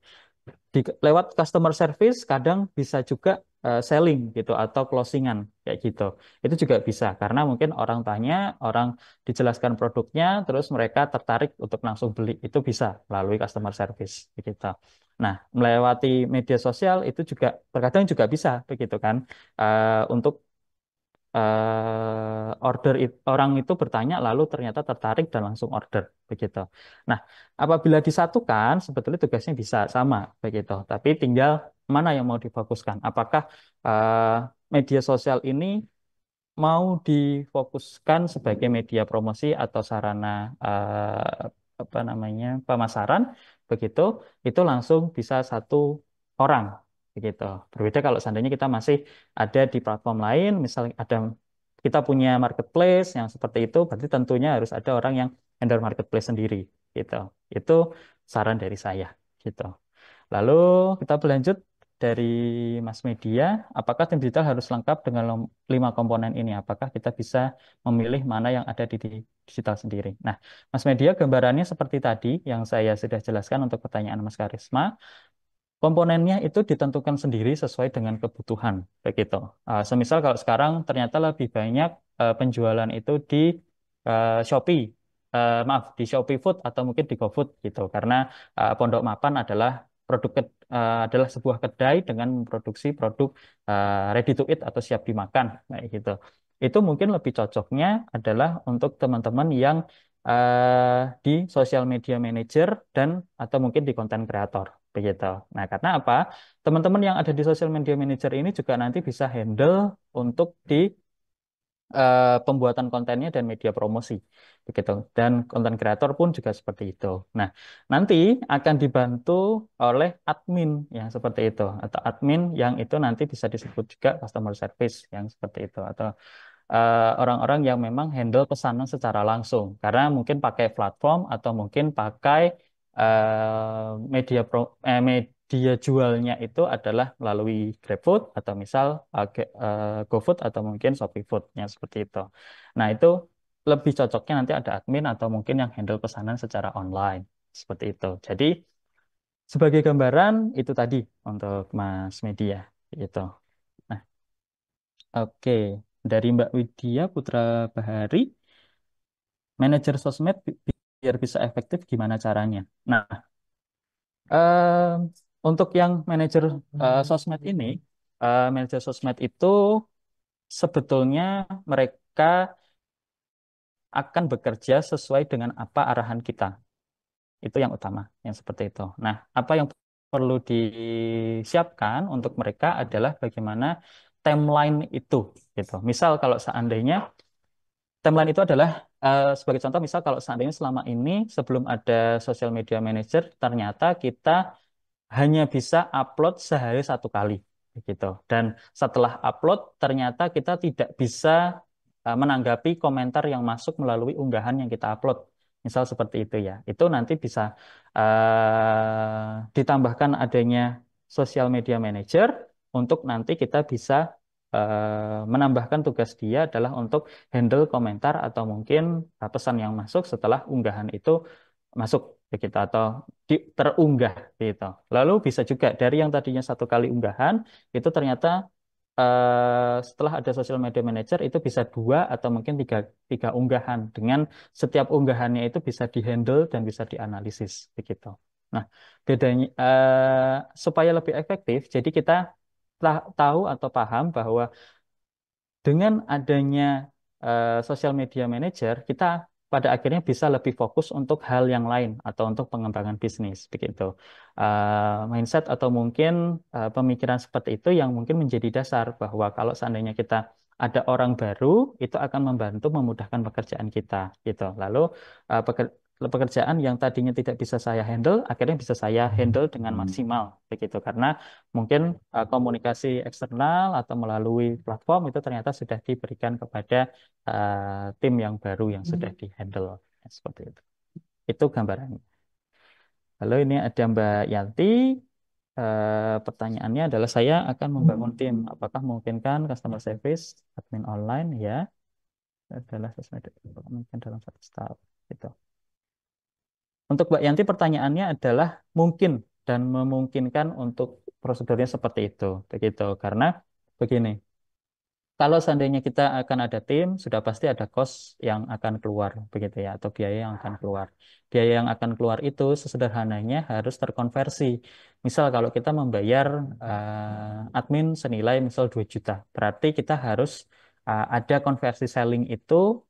B: Lewat customer service kadang bisa juga selling gitu atau closingan kayak gitu. Itu juga bisa karena mungkin orang tanya, orang dijelaskan produknya, terus mereka tertarik untuk langsung beli. Itu bisa melalui customer service begitu. Nah, melewati media sosial itu juga terkadang juga bisa begitu kan. Untuk orang itu bertanya lalu ternyata tertarik dan langsung order begitu. Nah, apabila disatukan sebetulnya tugasnya bisa sama begitu, tapi tinggal mana yang mau difokuskan. Apakah eh, media sosial ini mau difokuskan sebagai media promosi atau sarana apa namanya pemasaran begitu, itu langsung bisa satu orang begitu. Berbeda kalau seandainya kita masih ada di platform lain, misalnya kita punya marketplace yang seperti itu, berarti tentunya harus ada orang yang handle marketplace sendiri gitu. Itu saran dari saya gitu. Lalu kita berlanjut dari Mas Media, apakah tim digital harus lengkap dengan 5 komponen ini? Apakah kita bisa memilih mana yang ada di digital sendiri? Nah, Mas Media, gambarannya seperti tadi yang saya sudah jelaskan untuk pertanyaan Mas Karisma. Komponennya itu ditentukan sendiri sesuai dengan kebutuhan, begitu. Semisal kalau sekarang ternyata lebih banyak penjualan itu di Shopee, maaf di Shopee Food atau mungkin di GoFood gitu, karena Pondok Mapan adalah sebuah kedai dengan memproduksi produk ready to eat atau siap dimakan, kayak gitu. Itu mungkin lebih cocoknya adalah untuk teman-teman yang di social media manager dan atau mungkin di content creator begitu. Nah, karena apa? Teman-teman yang ada di social media manager ini juga nanti bisa handle untuk di pembuatan kontennya dan media promosi begitu. Dan konten kreator pun juga seperti itu. Nah, nanti akan dibantu oleh admin yang seperti itu atau admin yang itu nanti bisa disebut juga customer service yang seperti itu atau orang-orang yang memang handle pesanan secara langsung karena mungkin pakai platform atau mungkin pakai media jualnya itu adalah melalui GrabFood atau misal GoFood atau mungkin ShopeeFood yang seperti itu. Nah, itu lebih cocoknya nanti ada admin atau mungkin yang handle pesanan secara online seperti itu. Jadi sebagai gambaran itu tadi untuk Mas Media gitu. Nah, oke. Dari Mbak Widya Putra Bahari, manajer sosmed biar bisa efektif gimana caranya? Nah, eh, Untuk yang manajer sosmed ini, manajer sosmed itu sebetulnya mereka akan bekerja sesuai dengan apa arahan kita. Itu yang utama, yang seperti itu. Nah, apa yang perlu disiapkan untuk mereka adalah bagaimana timeline itu, gitu. Misal kalau seandainya timeline itu adalah sebagai contoh, misal kalau seandainya selama ini sebelum ada social media manager, ternyata kita hanya bisa upload sehari satu kali, gitu. Dan setelah upload, ternyata kita tidak bisa menanggapi komentar yang masuk melalui unggahan yang kita upload. Misal seperti itu ya. Itu nanti bisa ditambahkan adanya social media manager untuk nanti kita bisa menambahkan tugas dia adalah untuk handle komentar atau mungkin pesan yang masuk setelah unggahan itu masuk begitu atau terunggah gitu. Lalu bisa juga dari yang tadinya satu kali unggahan itu ternyata setelah ada social media manager itu bisa dua atau mungkin tiga unggahan dengan setiap unggahannya itu bisa dihandle dan bisa dianalisis begitu. Nah, bedanya supaya lebih efektif, jadi kita tahu atau paham bahwa dengan adanya social media manager, kita pada akhirnya bisa lebih fokus untuk hal yang lain atau untuk pengembangan bisnis, begitu. Mindset atau mungkin pemikiran seperti itu yang mungkin menjadi dasar bahwa kalau seandainya kita ada orang baru, itu akan membantu memudahkan pekerjaan kita, gitu. Lalu pekerjaan yang tadinya tidak bisa saya handle, akhirnya bisa saya handle dengan maksimal, begitu. Karena mungkin komunikasi eksternal atau melalui platform itu ternyata sudah diberikan kepada tim yang baru yang sudah dihandle. Seperti itu. Itu gambarannya. Lalu ini ada Mbak Yanti. Pertanyaannya adalah saya akan membangun tim. Apakah memungkinkan customer service, admin online? Ya, adalah sesuai mungkin dalam satu tahap. Gitu. Untuk Mbak Yanti pertanyaannya adalah mungkin dan memungkinkan untuk prosedurnya seperti itu, begitu. Karena begini, kalau seandainya kita akan ada tim, sudah pasti ada cost yang akan keluar, begitu ya, atau biaya yang akan keluar. Biaya yang akan keluar itu sesederhananya harus terkonversi. Misal kalau kita membayar admin senilai misal 2 juta, berarti kita harus ada konversi selling itu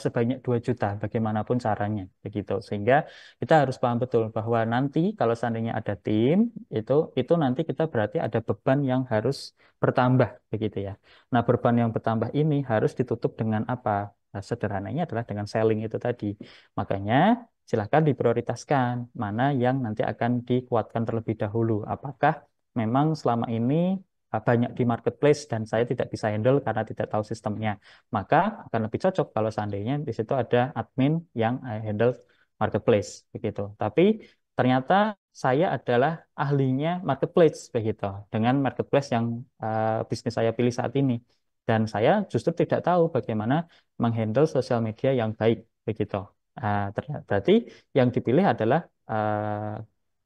B: sebanyak 2 juta, bagaimanapun caranya, begitu. Sehingga kita harus paham betul bahwa nanti kalau seandainya ada tim, itu nanti kita berarti ada beban yang harus bertambah, begitu ya. Nah, beban yang bertambah ini harus ditutup dengan apa? Nah, sederhananya adalah dengan selling itu tadi. Makanya silahkan diprioritaskan mana yang nanti akan dikuatkan terlebih dahulu. Apakah memang selama ini banyak di marketplace dan saya tidak bisa handle karena tidak tahu sistemnya. Maka akan lebih cocok kalau seandainya di situ ada admin yang handle marketplace begitu. Tapi ternyata saya adalah ahlinya marketplace begitu dengan marketplace yang bisnis saya pilih saat ini dan saya justru tidak tahu bagaimana menghandle sosial media yang baik begitu. Berarti yang dipilih adalah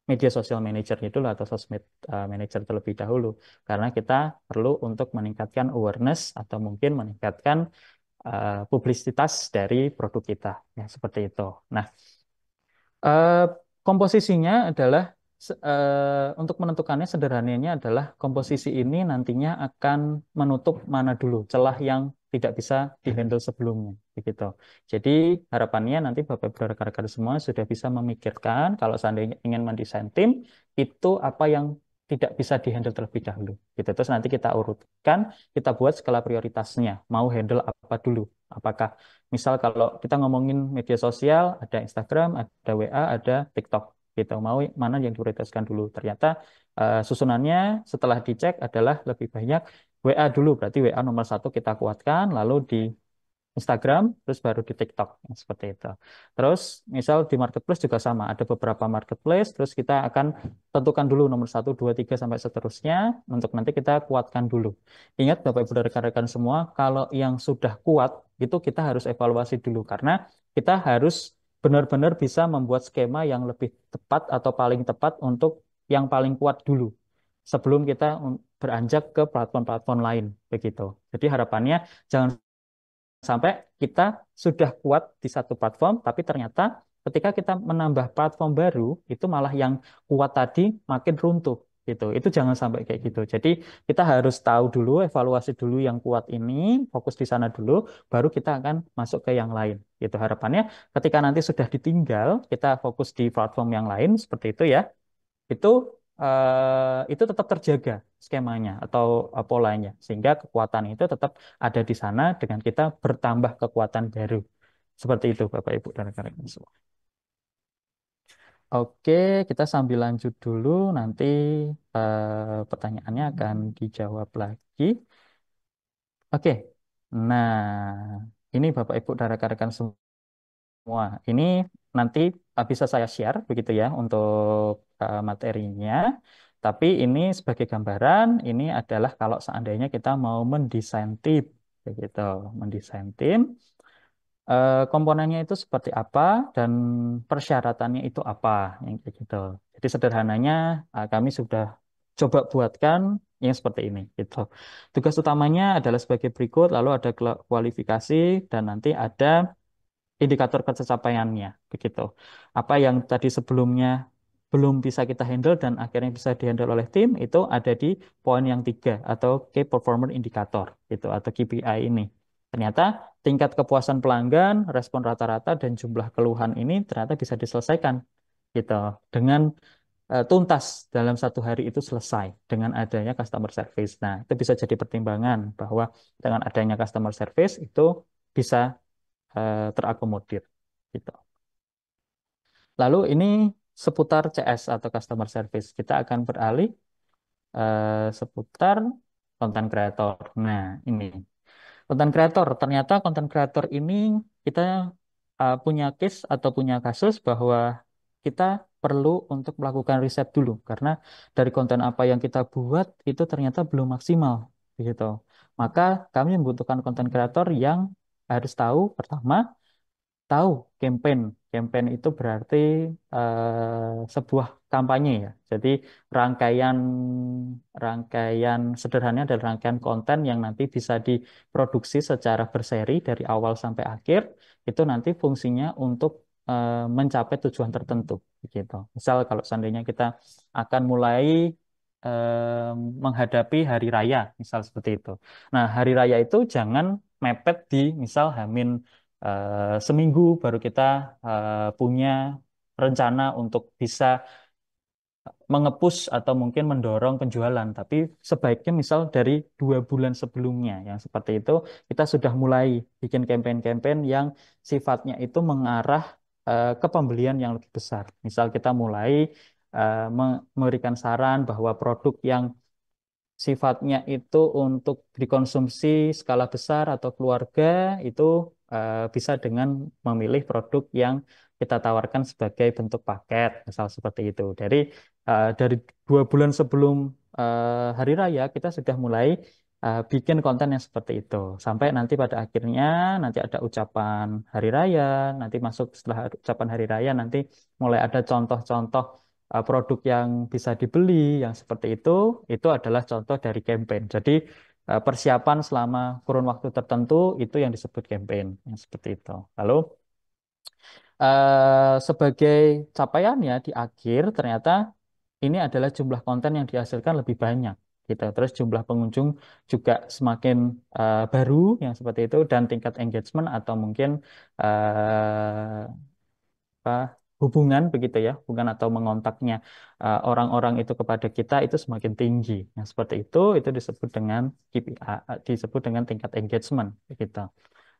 B: media sosial manager itu atau sosmed manager terlebih dahulu karena kita perlu untuk meningkatkan awareness atau mungkin meningkatkan publisitas dari produk kita ya seperti itu. Nah, Eh, komposisinya adalah untuk menentukannya sederhananya adalah komposisi ini nantinya akan menutup mana dulu celah yang tidak bisa dihandle sebelumnya begitu. Jadi harapannya nanti Bapak Ibu rekan-rekan semua sudah bisa memikirkan kalau seandainya ingin mendesain tim itu apa yang tidak bisa dihandle terlebih dahulu gitu. Terus nanti kita urutkan, kita buat skala prioritasnya, mau handle apa dulu. Apakah misal kalau kita ngomongin media sosial, ada Instagram, ada WA, ada TikTok, gitu. Mau mana yang diprioritaskan dulu? Ternyata susunannya setelah dicek adalah lebih banyak WA dulu, berarti WA nomor satu kita kuatkan, lalu di Instagram, terus baru di TikTok, seperti itu. Terus, misal di marketplace juga sama, ada beberapa marketplace, terus kita akan tentukan dulu nomor satu, dua, tiga, sampai seterusnya, untuk nanti kita kuatkan dulu. Ingat, Bapak Ibu dan rekan-rekan semua, kalau yang sudah kuat, itu kita harus evaluasi dulu, karena kita harus benar-benar bisa membuat skema yang lebih tepat atau paling tepat untuk yang paling kuat dulu, sebelum kita beranjak ke platform-platform lain, begitu. Jadi harapannya, jangan sampai kita sudah kuat di satu platform, tapi ternyata ketika kita menambah platform baru, itu malah yang kuat tadi makin runtuh. gitu. Itu jangan sampai kayak gitu. Jadi kita harus tahu dulu, evaluasi dulu yang kuat ini, fokus di sana dulu, baru kita akan masuk ke yang lain. Gitu harapannya ketika nanti sudah ditinggal, kita fokus di platform yang lain seperti itu ya. Itu itu tetap terjaga skemanya atau polanya sehingga kekuatan itu tetap ada di sana dengan kita bertambah kekuatan baru. Seperti itu Bapak Ibu dan rekan-rekan semua. Oke, kita sambil lanjut dulu, nanti pertanyaannya akan dijawab lagi. Oke, nah ini Bapak Ibu dan rekan-rekan semua, ini nanti bisa saya share begitu ya untuk materinya. Tapi ini sebagai gambaran, ini adalah kalau seandainya kita mau mendesain tim, begitu, mendesain tim. Komponennya itu seperti apa dan persyaratannya itu apa yang kayak gitu. Jadi sederhananya kami sudah coba buatkan yang seperti ini gitu. Tugas utamanya adalah sebagai berikut, lalu ada kualifikasi dan nanti ada indikator kecapaiannya begitu. Apa yang tadi sebelumnya belum bisa kita handle dan akhirnya bisa dihandle oleh tim itu ada di poin yang tiga atau Key Performance Indicator gitu atau KPI ini. Ternyata tingkat kepuasan pelanggan, respon rata-rata dan jumlah keluhan ini ternyata bisa diselesaikan gitu dengan tuntas dalam satu hari itu selesai dengan adanya customer service. Nah, itu bisa jadi pertimbangan bahwa dengan adanya customer service itu bisa terakomodir gitu. Lalu ini seputar CS atau customer service. Kita akan beralih seputar content creator. Nah, ini content creator. Ternyata content creator ini kita punya case atau punya kasus bahwa kita perlu untuk melakukan riset dulu karena dari konten apa yang kita buat itu ternyata belum maksimal gitu. Maka kami membutuhkan content creator yang harus tahu pertama tahu campaign. Campaign itu berarti sebuah kampanye ya. Jadi rangkaian rangkaian sederhananya adalah rangkaian konten yang nanti bisa diproduksi secara berseri dari awal sampai akhir. Itu nanti fungsinya untuk mencapai tujuan tertentu gitu. Misal kalau seandainya kita akan mulai eh, menghadapi hari raya, misal seperti itu. Nah, hari raya itu jangan mepet di misal Hamin seminggu baru kita punya rencana untuk bisa mengepus atau mungkin mendorong penjualan. Tapi sebaiknya misal dari 2 bulan sebelumnya, yang seperti itu kita sudah mulai bikin campaign-campaign yang sifatnya itu mengarah ke pembelian yang lebih besar. Misal kita mulai memberikan saran bahwa produk yang sifatnya itu untuk dikonsumsi skala besar atau keluarga itu bisa dengan memilih produk yang kita tawarkan sebagai bentuk paket, misal seperti itu. Dari 2 bulan sebelum hari raya kita sudah mulai bikin konten yang seperti itu. Sampai nanti pada akhirnya nanti ada ucapan hari raya, nanti masuk setelah ucapan hari raya nanti mulai ada contoh-contoh produk yang bisa dibeli yang seperti itu adalah contoh dari campaign. Jadi persiapan selama kurun waktu tertentu itu yang disebut campaign yang seperti itu. Lalu sebagai capaiannya di akhir ternyata ini adalah jumlah konten yang dihasilkan lebih banyak gitu. Terus jumlah pengunjung juga semakin baru yang seperti itu dan tingkat engagement atau mungkin eh, apa, hubungan begitu ya, hubungan atau mengontaknya orang-orang itu kepada kita itu semakin tinggi. Nah, seperti itu disebut dengan KPI, disebut dengan tingkat engagement begitu.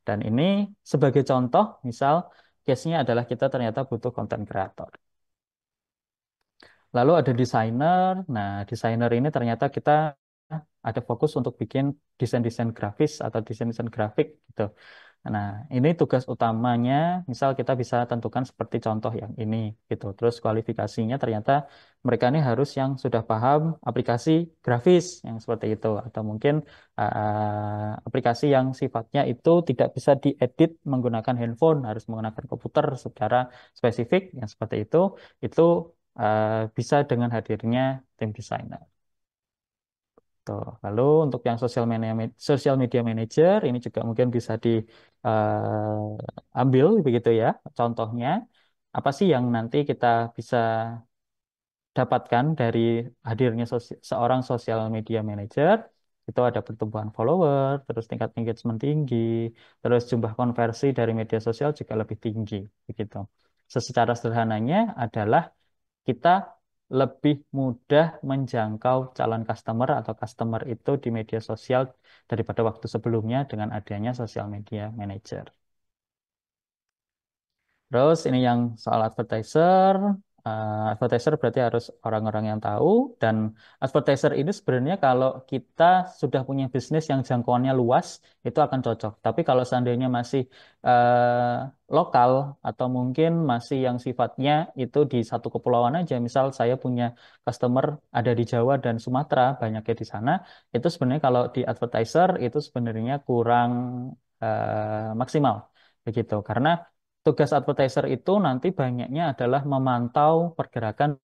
B: Dan ini sebagai contoh, misal case-nya adalah kita ternyata butuh content creator. Lalu ada desainer. Nah, desainer ini ternyata kita ada fokus untuk bikin desain-desain grafis atau desain-desain grafik gitu. Nah, ini tugas utamanya, misal kita bisa tentukan seperti contoh yang ini gitu. Terus kualifikasinya ternyata mereka ini harus yang sudah paham aplikasi grafis yang seperti itu atau mungkin aplikasi yang sifatnya itu tidak bisa diedit menggunakan handphone, harus menggunakan komputer secara spesifik yang seperti itu bisa dengan hadirnya tim desainer. Tuh. Lalu untuk yang social media manager ini juga mungkin bisa diambil begitu ya. Contohnya apa sih yang nanti kita bisa dapatkan dari hadirnya seorang social media manager itu ada pertumbuhan follower, terus tingkat engagement tinggi, terus jumlah konversi dari media sosial juga lebih tinggi, begitu. Secara sederhananya adalah kita lebih mudah menjangkau calon customer atau customer itu di media sosial daripada waktu sebelumnya dengan adanya social media manager. Terus ini yang soal advertiser. Advertiser berarti harus orang-orang yang tahu dan advertiser ini sebenarnya kalau kita sudah punya bisnis yang jangkauannya luas itu akan cocok. Tapi kalau seandainya masih lokal atau mungkin masih yang sifatnya itu di satu kepulauan aja, misal saya punya customer ada di Jawa dan Sumatera, banyaknya di sana, itu sebenarnya kalau di advertiser itu sebenarnya kurang maksimal begitu. Karena tugas advertiser itu nanti banyaknya adalah memantau pergerakan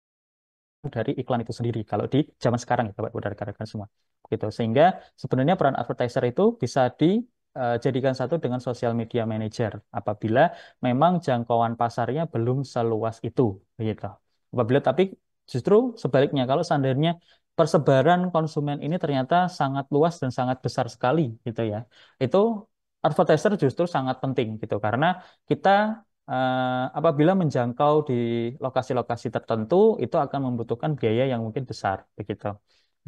B: dari iklan itu sendiri. Kalau di zaman sekarang ya, Bapak Ibu dan rekan-rekan semua. Gitu. Sehingga sebenarnya peran advertiser itu bisa dijadikan satu dengan social media manager apabila memang jangkauan pasarnya belum seluas itu. Begitu. Apabila tapi justru sebaliknya kalau seandainya persebaran konsumen ini ternyata sangat luas dan sangat besar sekali gitu ya. Itu advertiser justru sangat penting gitu karena kita apabila menjangkau di lokasi-lokasi tertentu itu akan membutuhkan biaya yang mungkin besar begitu.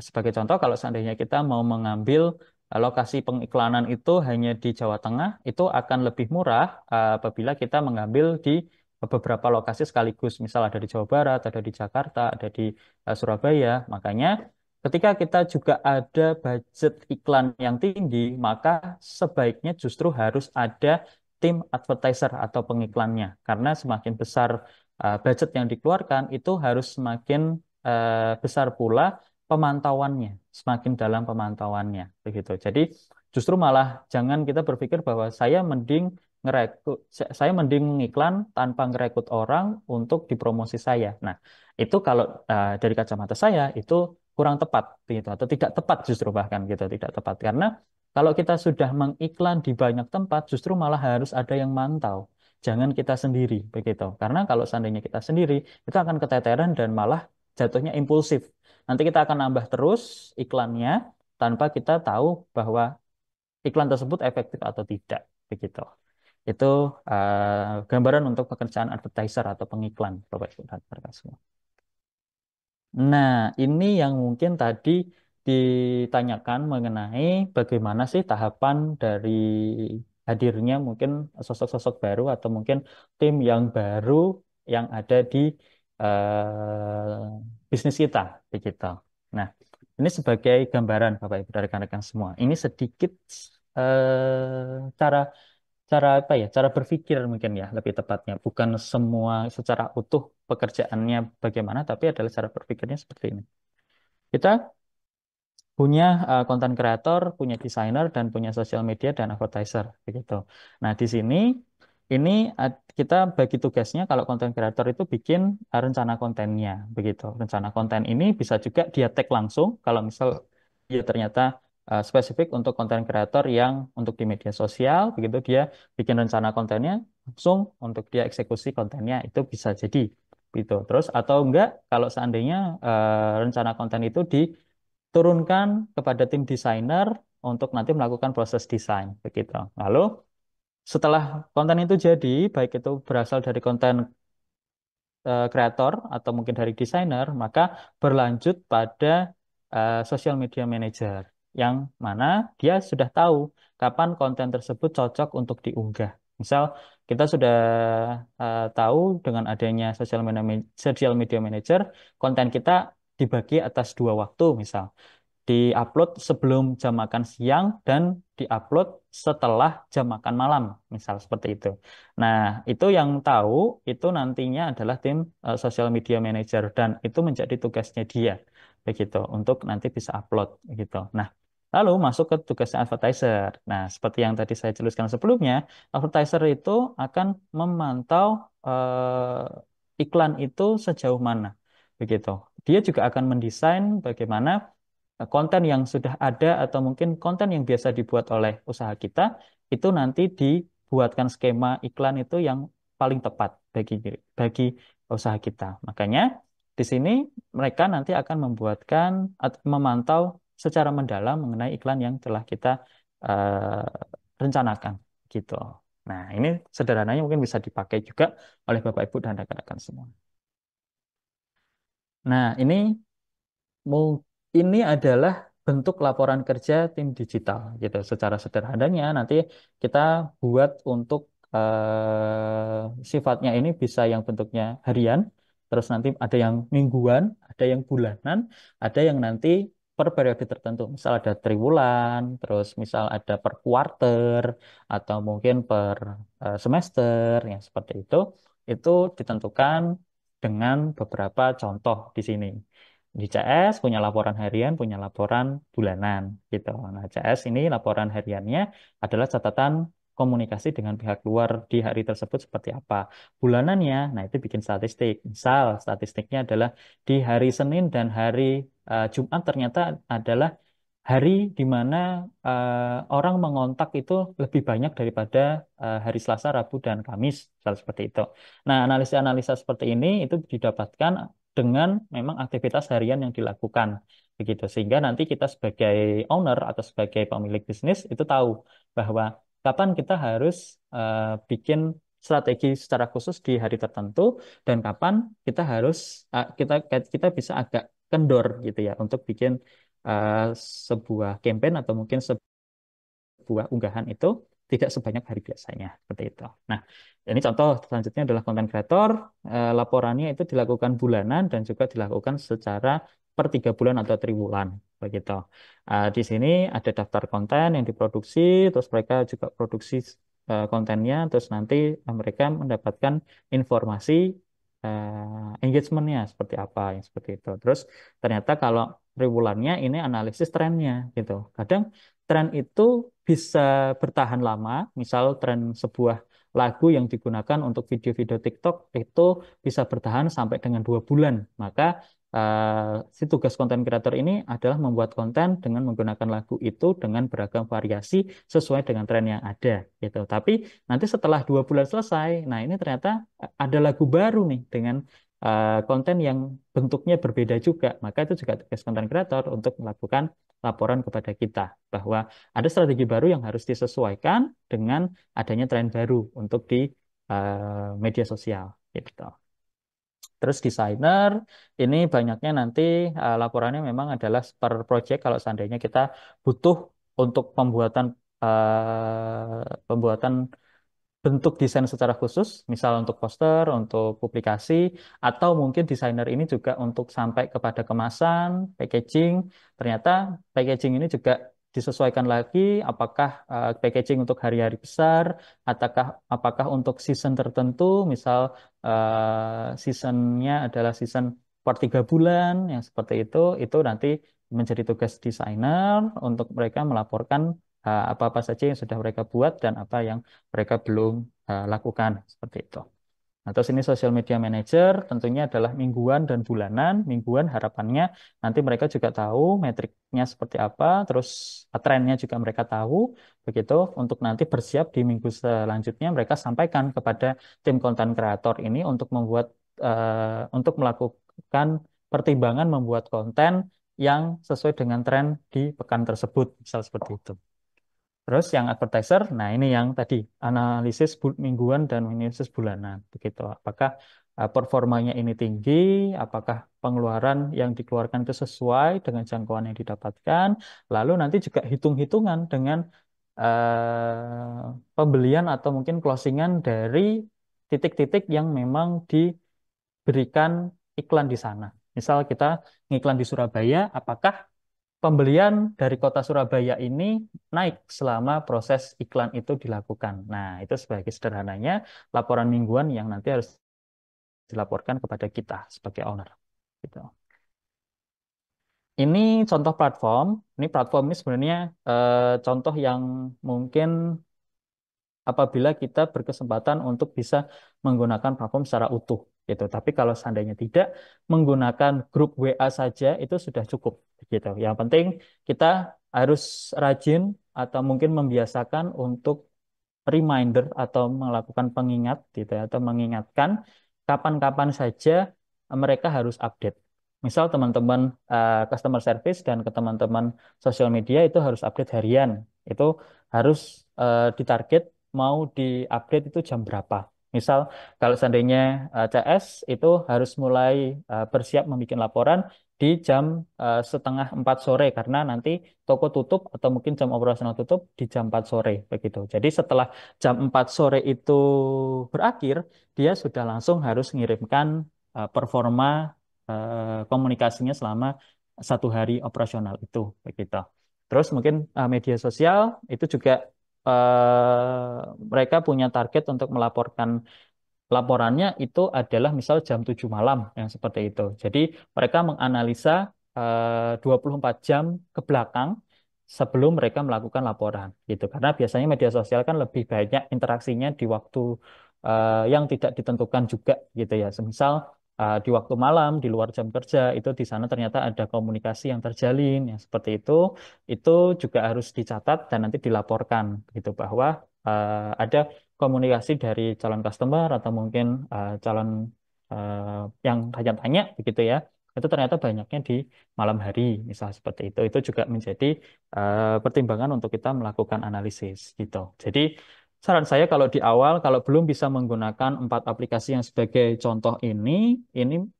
B: Sebagai contoh, kalau seandainya kita mau mengambil lokasi pengiklanan itu hanya di Jawa Tengah, itu akan lebih murah apabila kita mengambil di beberapa lokasi sekaligus, misal ada di Jawa Barat, ada di Jakarta, ada di Surabaya. Makanya ketika kita juga ada budget iklan yang tinggi, maka sebaiknya justru harus ada tim advertiser atau pengiklannya. Karena semakin besar budget yang dikeluarkan, itu harus semakin besar pula pemantauannya, semakin dalam pemantauannya, begitu. Jadi justru malah jangan kita berpikir bahwa saya mending ngiklan tanpa ngerekrut orang untuk dipromosi saya. Nah, itu kalau dari kacamata saya itu kurang tepat, begitu, atau tidak tepat justru bahkan gitu, tidak tepat karena kalau kita sudah mengiklan di banyak tempat, justru malah harus ada yang mantau. Jangan kita sendiri, begitu. Karena kalau seandainya kita sendiri, itu akan keteteran dan malah jatuhnya impulsif. Nanti kita akan nambah terus iklannya tanpa kita tahu bahwa iklan tersebut efektif atau tidak, begitu. Itu gambaran untuk pekerjaan advertiser atau pengiklan, Bapak Ibu dan rekan semua. Nah, ini yang mungkin tadi ditanyakan mengenai bagaimana sih tahapan dari hadirnya mungkin sosok-sosok baru atau mungkin tim yang baru yang ada di bisnis kita, begitu. Nah, ini sebagai gambaran Bapak Ibu dan rekan-rekan semua. Ini sedikit cara cara apa ya? Cara berpikir mungkin ya lebih tepatnya. Bukan semua secara utuh pekerjaannya bagaimana, tapi adalah cara berpikirnya seperti ini. Kita punya konten kreator, punya desainer, dan punya sosial media dan advertiser, begitu. Nah, di sini ini kita bagi tugasnya kalau konten kreator itu bikin rencana kontennya, begitu. Rencana konten ini bisa juga dia tag langsung kalau misal dia ternyata spesifik untuk konten kreator yang untuk di media sosial, begitu dia bikin rencana kontennya langsung untuk dia eksekusi kontennya itu bisa jadi, gitu. Terus atau enggak kalau seandainya rencana konten itu turunkan kepada tim desainer untuk nanti melakukan proses desain begitu. Lalu setelah konten itu jadi, baik itu berasal dari konten kreator atau mungkin dari desainer, maka berlanjut pada social media manager yang mana dia sudah tahu kapan konten tersebut cocok untuk diunggah. Misal kita sudah tahu dengan adanya social media manager, konten kita dibagi atas dua waktu, misal diupload sebelum jam makan siang dan diupload setelah jam makan malam, misal seperti itu. Nah, itu yang tahu itu nantinya adalah tim social media manager dan itu menjadi tugasnya dia, begitu, untuk nanti bisa upload, gitu. Nah, lalu masuk ke tugasnya advertiser. Nah, seperti yang tadi saya jelaskan sebelumnya, advertiser itu akan memantau iklan itu sejauh mana, begitu. Dia juga akan mendesain bagaimana konten yang sudah ada atau mungkin konten yang biasa dibuat oleh usaha kita itu nanti dibuatkan skema iklan itu yang paling tepat bagi usaha kita. Makanya Di sini mereka nanti akan membuatkan atau memantau secara mendalam mengenai iklan yang telah kita rencanakan gitu. Nah, ini sederhananya mungkin bisa dipakai juga oleh Bapak Ibu dan rekan-rekan semua. Nah, Mung- ini adalah bentuk laporan kerja tim digital gitu. Secara sederhananya nanti kita buat untuk sifatnya ini bisa yang bentuknya harian, terus nanti ada yang mingguan, ada yang bulanan, ada yang nanti per periode tertentu. Misal ada triwulan, terus misal ada per quarter atau mungkin per semester yang seperti itu. Itu ditentukan dengan beberapa contoh di sini. Di CS punya laporan harian, punya laporan bulanan gitu. Nah, CS ini laporan hariannya adalah catatan komunikasi dengan pihak luar di hari tersebut seperti apa. Bulanannya, nah itu bikin statistik. Misal statistiknya adalah di hari Senin dan hari Jumat ternyata adalah hari di mana orang mengontak itu lebih banyak daripada hari Selasa, Rabu, dan Kamis, misal seperti itu. Nah, analisa-analisa seperti ini itu didapatkan dengan memang aktivitas harian yang dilakukan begitu sehingga nanti kita sebagai owner atau sebagai pemilik bisnis itu tahu bahwa kapan kita harus bikin strategi secara khusus di hari tertentu dan kapan kita harus kita bisa agak kendor gitu ya untuk bikin eh, sebuah campaign atau mungkin sebuah unggahan itu tidak sebanyak hari biasanya seperti itu. Nah, ini contoh selanjutnya adalah konten kreator. Laporannya itu dilakukan bulanan dan juga dilakukan secara per 3 bulan atau triwulan begitu. Di sini ada daftar konten yang diproduksi, terus mereka juga produksi kontennya, terus nanti mereka mendapatkan informasi engagementnya seperti apa yang seperti itu. Terus ternyata kalau triwulannya ini analisis trennya gitu. Kadang tren itu bisa bertahan lama, misal tren sebuah lagu yang digunakan untuk video-video TikTok itu bisa bertahan sampai dengan 2 bulan. Maka si tugas konten kreator ini adalah membuat konten dengan menggunakan lagu itu dengan beragam variasi sesuai dengan tren yang ada, gitu. Tapi nanti setelah 2 bulan selesai, nah ini ternyata ada lagu baru nih dengan konten yang bentuknya berbeda juga. Maka itu juga tugas konten kreator untuk melakukan laporan kepada kita bahwa ada strategi baru yang harus disesuaikan dengan adanya tren baru untuk di media sosial gitu. Terus desainer ini banyaknya nanti laporannya memang adalah per project kalau seandainya kita butuh untuk pembuatan bentuk desain secara khusus, misal untuk poster, untuk publikasi, atau mungkin desainer ini juga untuk sampai kepada kemasan, packaging. Ternyata packaging ini juga disesuaikan lagi, apakah packaging untuk hari-hari besar, apakah untuk season tertentu, misal seasonnya adalah season per 3 bulan, yang seperti itu nanti menjadi tugas desainer untuk mereka melaporkan apa-apa saja yang sudah mereka buat dan apa yang mereka belum lakukan seperti itu. Nah, terus ini social media manager tentunya adalah mingguan dan bulanan. Mingguan harapannya nanti mereka juga tahu metriknya seperti apa, terus trennya juga mereka tahu, begitu untuk nanti bersiap di minggu selanjutnya mereka sampaikan kepada tim konten kreator ini untuk melakukan pertimbangan membuat konten yang sesuai dengan tren di pekan tersebut, misal seperti itu. Terus yang advertiser, nah ini yang tadi analisis mingguan dan analisis bulanan, begitu. Apakah performanya ini tinggi, apakah pengeluaran yang dikeluarkan itu sesuai dengan jangkauan yang didapatkan, lalu nanti juga hitung-hitungan dengan pembelian atau mungkin closingan dari titik-titik yang memang diberikan iklan di sana. Misal kita ngiklan di Surabaya, apakah pembelian dari kota Surabaya ini naik selama proses iklan itu dilakukan. Nah, itu sebagai sederhananya laporan mingguan yang nanti harus dilaporkan kepada kita sebagai owner. Gitu. Ini contoh platform. Ini platform ini sebenarnya contoh yang mungkin apabila kita berkesempatan untuk bisa menggunakan platform secara utuh gitu. Tapi kalau seandainya tidak menggunakan grup WA saja itu sudah cukup gitu. Yang penting kita harus rajin atau mungkin membiasakan untuk reminder atau melakukan pengingat gitu ya, atau mengingatkan kapan-kapan saja mereka harus update. Misal teman-teman customer service dan ke teman-teman sosial media itu harus update harian. Itu harus ditarget mau diupdate itu jam berapa. Misal kalau seandainya CS itu harus mulai bersiap membuat laporan di jam setengah 4 sore karena nanti toko tutup atau mungkin jam operasional tutup di jam 4 sore begitu. Jadi setelah jam 4 sore itu berakhir, dia sudah langsung harus mengirimkan performa komunikasinya selama 1 hari operasional itu begitu. Terus mungkin media sosial itu juga mereka punya target untuk melaporkan laporannya itu adalah misal jam 7 malam yang seperti itu. Jadi mereka menganalisa 24 jam ke belakang sebelum mereka melakukan laporan gitu. Karena biasanya media sosial kan lebih banyak interaksinya di waktu yang tidak ditentukan juga gitu ya. Semisal di waktu malam di luar jam kerja itu di sana ternyata ada komunikasi yang terjalin yang seperti itu juga harus dicatat dan nanti dilaporkan gitu bahwa ada komunikasi dari calon customer atau mungkin calon yang tanya-tanya begitu ya. Itu ternyata banyaknya di malam hari, misal seperti itu. Itu juga menjadi pertimbangan untuk kita melakukan analisis gitu. Jadi saran saya kalau di awal, kalau belum bisa menggunakan 4 aplikasi yang sebagai contoh ini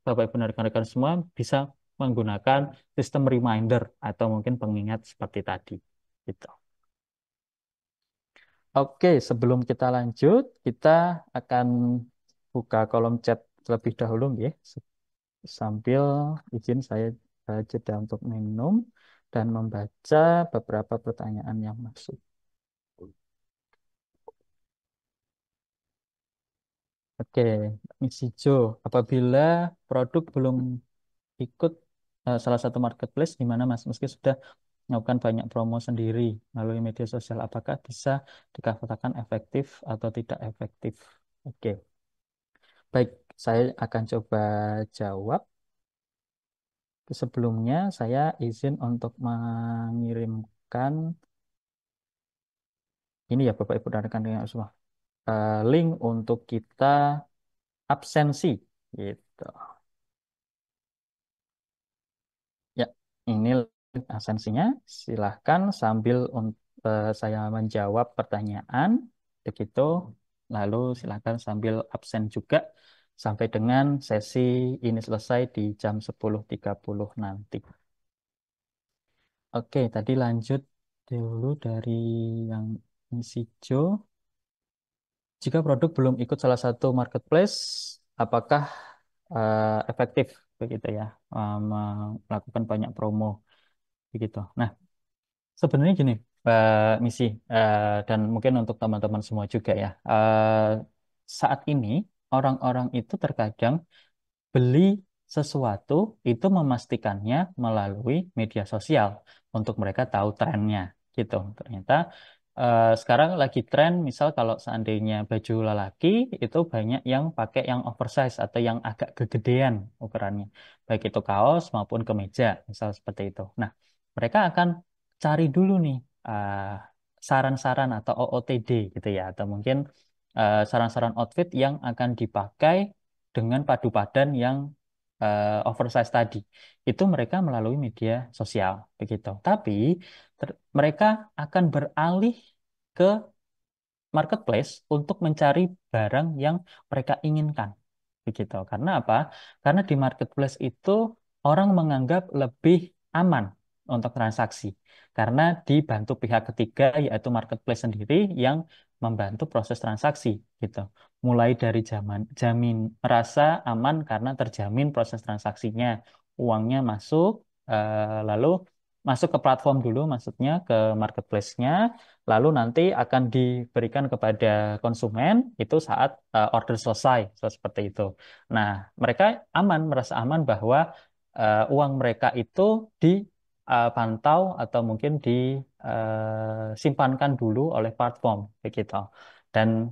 B: Bapak Ibu dan rekan-rekan semua bisa menggunakan sistem reminder atau mungkin pengingat seperti tadi. Gitu. Oke, sebelum kita lanjut, kita akan buka kolom chat terlebih dahulu ya. Sambil izin saya jeda untuk minum dan membaca beberapa pertanyaan yang masuk. Oke, misi Jo, apabila produk belum ikut salah satu marketplace di mana Mas meski sudah melakukan banyak promo sendiri melalui media sosial, apakah bisa dikatakan efektif atau tidak efektif? Oke. Baik, saya akan coba jawab. Sebelumnya, saya izin untuk mengirimkan ini ya Bapak Ibu dan rekan-rekan semua, link untuk kita absensi gitu. Ya, ini link absensinya. Silahkan sambil saya menjawab pertanyaan begitu, lalu silahkan sambil absen juga sampai dengan sesi ini selesai di jam 10.30 nanti. Oke, tadi lanjut dulu dari yang misi Jo. Jika produk belum ikut salah satu marketplace, apakah efektif begitu ya melakukan banyak promo begitu. Nah, sebenarnya gini, misi dan mungkin untuk teman-teman semua juga ya. Saat ini orang-orang itu terkadang beli sesuatu itu memastikannya melalui media sosial untuk mereka tahu trennya gitu. Ternyata sekarang lagi tren misal kalau seandainya baju lelaki itu banyak yang pakai yang oversize atau yang agak kegedean ukurannya. Baik itu kaos maupun kemeja misal seperti itu. Nah, mereka akan cari dulu nih saran-saran atau OOTD gitu ya atau mungkin saran-saran outfit yang akan dipakai dengan padu padan yang oversize tadi. Itu mereka melalui media sosial, begitu. Tapi mereka akan beralih ke marketplace untuk mencari barang yang mereka inginkan, begitu. Karena apa? Karena di marketplace itu orang menganggap lebih aman untuk transaksi karena dibantu pihak ketiga yaitu marketplace sendiri yang membantu proses transaksi gitu. Mulai dari jamin merasa aman karena terjamin proses transaksinya, uangnya masuk lalu masuk ke platform dulu maksudnya ke marketplace-nya lalu nanti akan diberikan kepada konsumen itu saat order selesai seperti itu. Nah, mereka aman, merasa aman bahwa uang mereka itu dipantau atau mungkin disimpankan dulu oleh platform begitu. Dan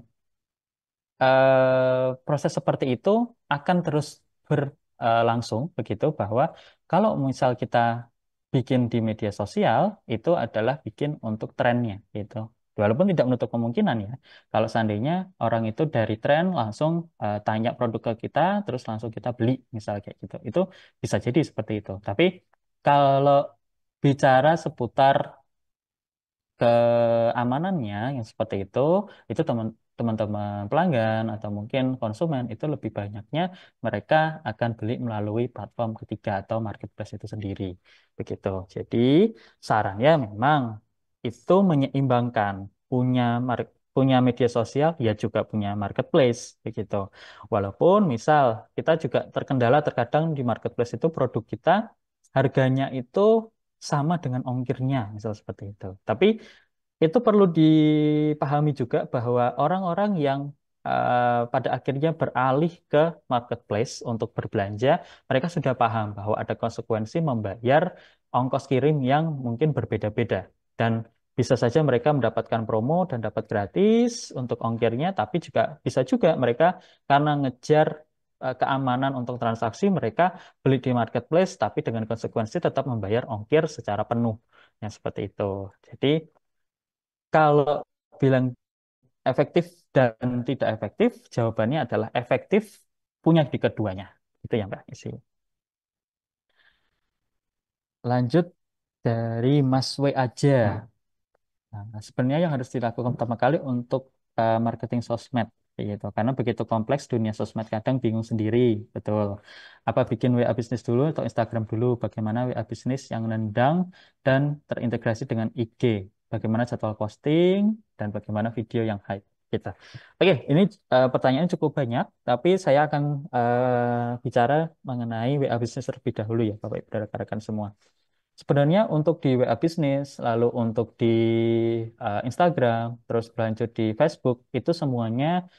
B: proses seperti itu akan terus berlangsung begitu bahwa kalau misal kita bikin di media sosial itu adalah bikin untuk trennya gitu. Walaupun tidak menutup kemungkinan ya, kalau seandainya orang itu dari tren langsung tanya produk ke kita, terus langsung kita beli, misal kayak gitu. Itu bisa jadi seperti itu. Tapi kalau bicara seputar keamanannya yang seperti itu teman-teman pelanggan atau mungkin konsumen itu lebih banyaknya mereka akan beli melalui platform ketiga atau marketplace itu sendiri. Begitu. Jadi sarannya memang itu menyeimbangkan punya punya media sosial ya juga punya marketplace begitu. Walaupun misal kita juga terkendala terkadang di marketplace itu produk kita harganya itu sama dengan ongkirnya, misal seperti itu. Tapi itu perlu dipahami juga bahwa orang-orang yang pada akhirnya beralih ke marketplace untuk berbelanja, mereka sudah paham bahwa ada konsekuensi membayar ongkos kirim yang mungkin berbeda-beda. Dan bisa saja mereka mendapatkan promo dan dapat gratis untuk ongkirnya, tapi juga bisa juga mereka karena ngejar keamanan untuk transaksi, mereka beli di marketplace, tapi dengan konsekuensi tetap membayar ongkir secara penuh. Yang seperti itu. Jadi kalau bilang efektif dan tidak efektif, jawabannya adalah efektif punya di keduanya. Itu yang Mbak isi. Lanjut dari Mas W aja. Nah, sebenarnya yang harus dilakukan pertama kali untuk marketing sosmed, kayak gitu. Karena begitu kompleks dunia sosmed kadang bingung sendiri, betul. Apa bikin WA bisnis dulu atau Instagram dulu? Bagaimana WA bisnis yang nendang dan terintegrasi dengan IG? Bagaimana jadwal posting dan bagaimana video yang hype? Gitu. Oke, ini pertanyaan cukup banyak, tapi saya akan bicara mengenai WA bisnis terlebih dahulu ya, Bapak Ibu dan rekan-rekan semua. Sebenarnya untuk di WA bisnis, lalu untuk di Instagram, terus berlanjut di Facebook, itu semuanya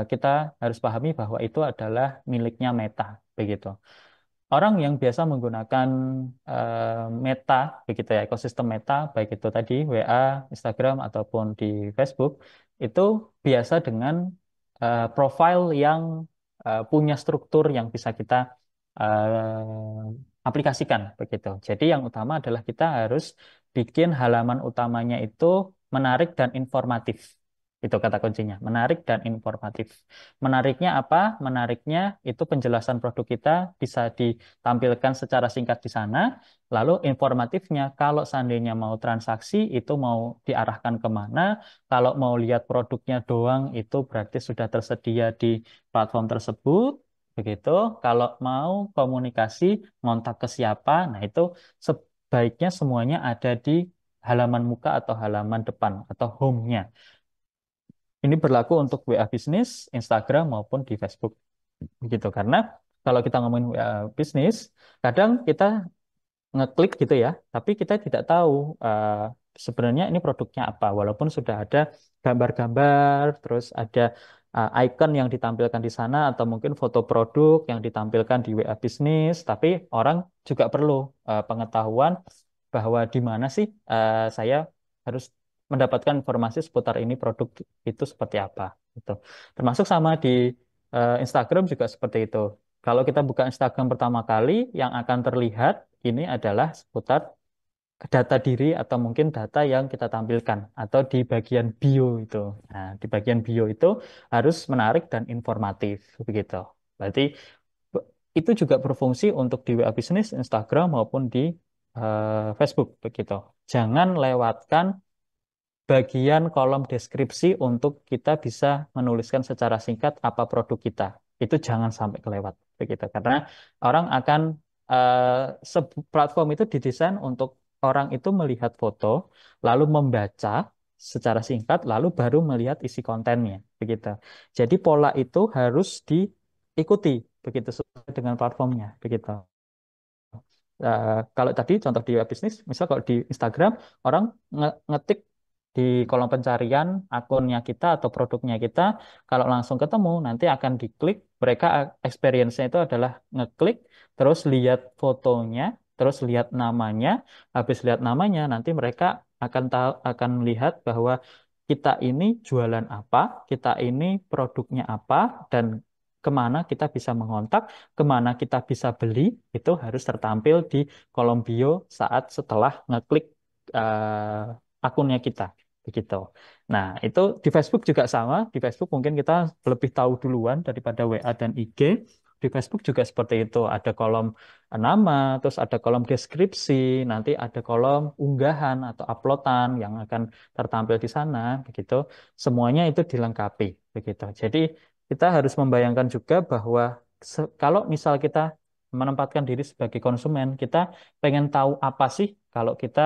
B: kita harus pahami bahwa itu adalah miliknya Meta, begitu. Orang yang biasa menggunakan Meta, begitu ya, ekosistem Meta, baik itu tadi WA, Instagram ataupun di Facebook, itu biasa dengan profil yang punya struktur yang bisa kita aplikasikan, begitu. Jadi yang utama adalah kita harus bikin halaman utamanya itu menarik dan informatif. Itu kata kuncinya, menarik dan informatif. Menariknya apa? Menariknya itu penjelasan produk kita bisa ditampilkan secara singkat di sana. Lalu informatifnya, kalau seandainya mau transaksi, itu mau diarahkan kemana. Kalau mau lihat produknya doang, itu berarti sudah tersedia di platform tersebut. Begitu. Kalau mau komunikasi, ngontak ke siapa, nah itu sebaiknya semuanya ada di halaman muka atau halaman depan atau home-nya. Ini berlaku untuk WA bisnis, Instagram maupun di Facebook. Begitu. Karena kalau kita ngomongin WA bisnis, kadang kita ngeklik gitu ya, tapi kita tidak tahu sebenarnya ini produknya apa. Walaupun sudah ada gambar-gambar, terus ada icon yang ditampilkan di sana atau mungkin foto produk yang ditampilkan di WA bisnis, tapi orang juga perlu pengetahuan bahwa di mana sih saya harus mendapatkan informasi seputar ini produk itu seperti apa. Gitu. Termasuk sama di Instagram juga seperti itu. Kalau kita buka Instagram pertama kali, yang akan terlihat ini adalah seputar data diri atau mungkin data yang kita tampilkan atau di bagian bio itu. Nah, di bagian bio itu harus menarik dan informatif begitu. Berarti itu juga berfungsi untuk di WA Business, Instagram maupun di Facebook begitu. Jangan lewatkan bagian kolom deskripsi untuk kita bisa menuliskan secara singkat apa produk kita. Itu jangan sampai kelewat begitu karena orang akan platform itu didesain untuk orang itu melihat foto lalu membaca secara singkat lalu baru melihat isi kontennya begitu. Jadi pola itu harus diikuti begitu sesuai dengan platformnya begitu. Kalau tadi contoh di web bisnis, misal kalau di Instagram, orang ngetik di kolom pencarian akunnya kita atau produknya kita, kalau langsung ketemu, nanti akan diklik, mereka experience-nya itu adalah ngeklik, terus lihat fotonya, terus lihat namanya, habis lihat namanya, nanti mereka akan tahu, akan melihat bahwa kita ini jualan apa, kita ini produknya apa, dan kemana kita bisa mengontak, kemana kita bisa beli, itu harus tertampil di kolom bio saat setelah ngeklik akunnya kita. begitu. Nah, itu di Facebook juga sama. Di Facebook mungkin kita lebih tahu duluan daripada WA dan IG. Di Facebook juga seperti itu. Ada kolom nama, terus ada kolom deskripsi, nanti ada kolom unggahan atau uploadan yang akan tertampil di sana, begitu. Semuanya itu dilengkapi, begitu. Jadi kita harus membayangkan juga bahwa kalau misal kita menempatkan diri sebagai konsumen, kita pengen tahu apa sih kalau kita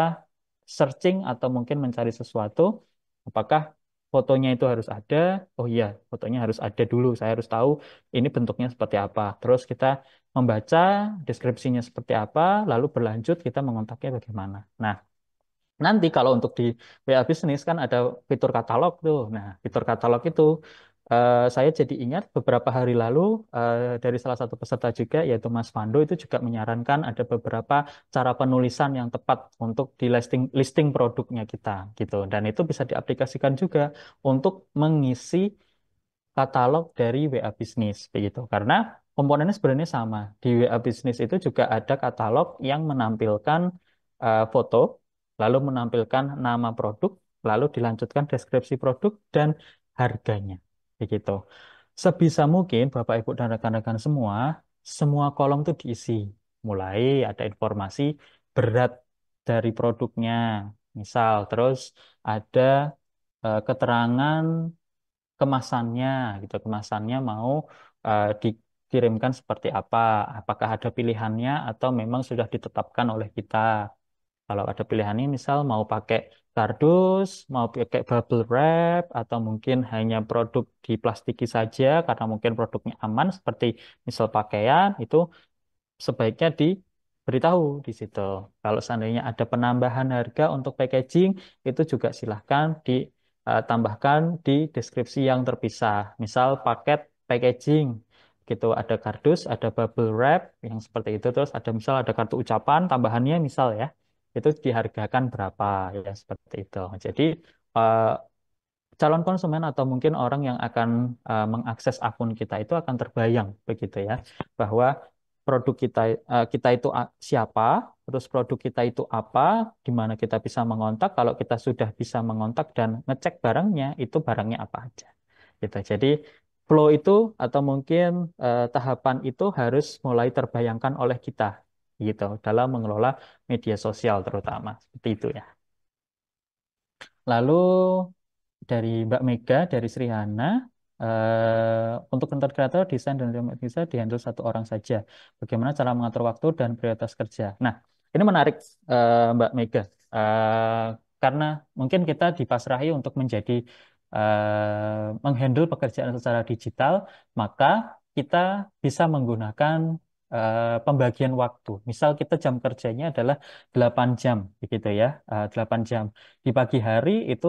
B: searching atau mungkin mencari sesuatu, apakah fotonya itu harus ada? Oh iya, fotonya harus ada dulu. Saya harus tahu ini bentuknya seperti apa. Terus kita membaca deskripsinya seperti apa, lalu berlanjut kita mengontaknya bagaimana. Nah, nanti kalau untuk di WA Business kan ada fitur katalog tuh. Nah, fitur katalog itu saya jadi ingat beberapa hari lalu dari salah satu peserta juga yaitu Mas Fando itu juga menyarankan ada beberapa cara penulisan yang tepat untuk di listing listing produknya kita gitu. Dan itu bisa diaplikasikan juga untuk mengisi katalog dari WA Business begitu. Karena komponennya sebenarnya sama. Di WA Business itu juga ada katalog yang menampilkan foto, lalu menampilkan nama produk, lalu dilanjutkan deskripsi produk dan harganya. Begitu. Sebisa mungkin Bapak Ibu dan rekan-rekan semua, semua kolom itu diisi. Mulai ada informasi berat dari produknya, misal, terus ada keterangan kemasannya gitu, kemasannya mau dikirimkan seperti apa, apakah ada pilihannya atau memang sudah ditetapkan oleh kita. Kalau ada pilihannya misal mau pakai kardus, mau pakai bubble wrap atau mungkin hanya produk diplastiki saja karena mungkin produknya aman seperti misal pakaian, itu sebaiknya diberitahu di situ. Kalau seandainya ada penambahan harga untuk packaging, itu juga silahkan ditambahkan di deskripsi yang terpisah. Misal paket packaging, gitu ada kardus, ada bubble wrap yang seperti itu, terus ada misal ada kartu ucapan tambahannya misal ya, itu dihargakan berapa ya seperti itu. Jadi eh, calon konsumen atau mungkin orang yang akan mengakses akun kita itu akan terbayang begitu ya bahwa produk kita itu siapa, terus produk kita itu apa, di mana kita bisa mengontak. Kalau kita sudah bisa mengontak dan ngecek barangnya, itu barangnya apa aja. Gitu. Jadi flow itu atau mungkin tahapan itu harus mulai terbayangkan oleh kita gitu dalam mengelola media sosial terutama seperti itu ya. Lalu dari Mbak Mega, dari Sri Hana, untuk content creator, desain dan bisa dihandle satu orang saja. Bagaimana cara mengatur waktu dan prioritas kerja? Nah, ini menarik Mbak Mega, karena mungkin kita dipasrahi untuk menjadi menghandle pekerjaan secara digital, maka kita bisa menggunakan pembagian waktu. Misal kita jam kerjanya adalah 8 jam, begitu ya, 8 jam. Di pagi hari itu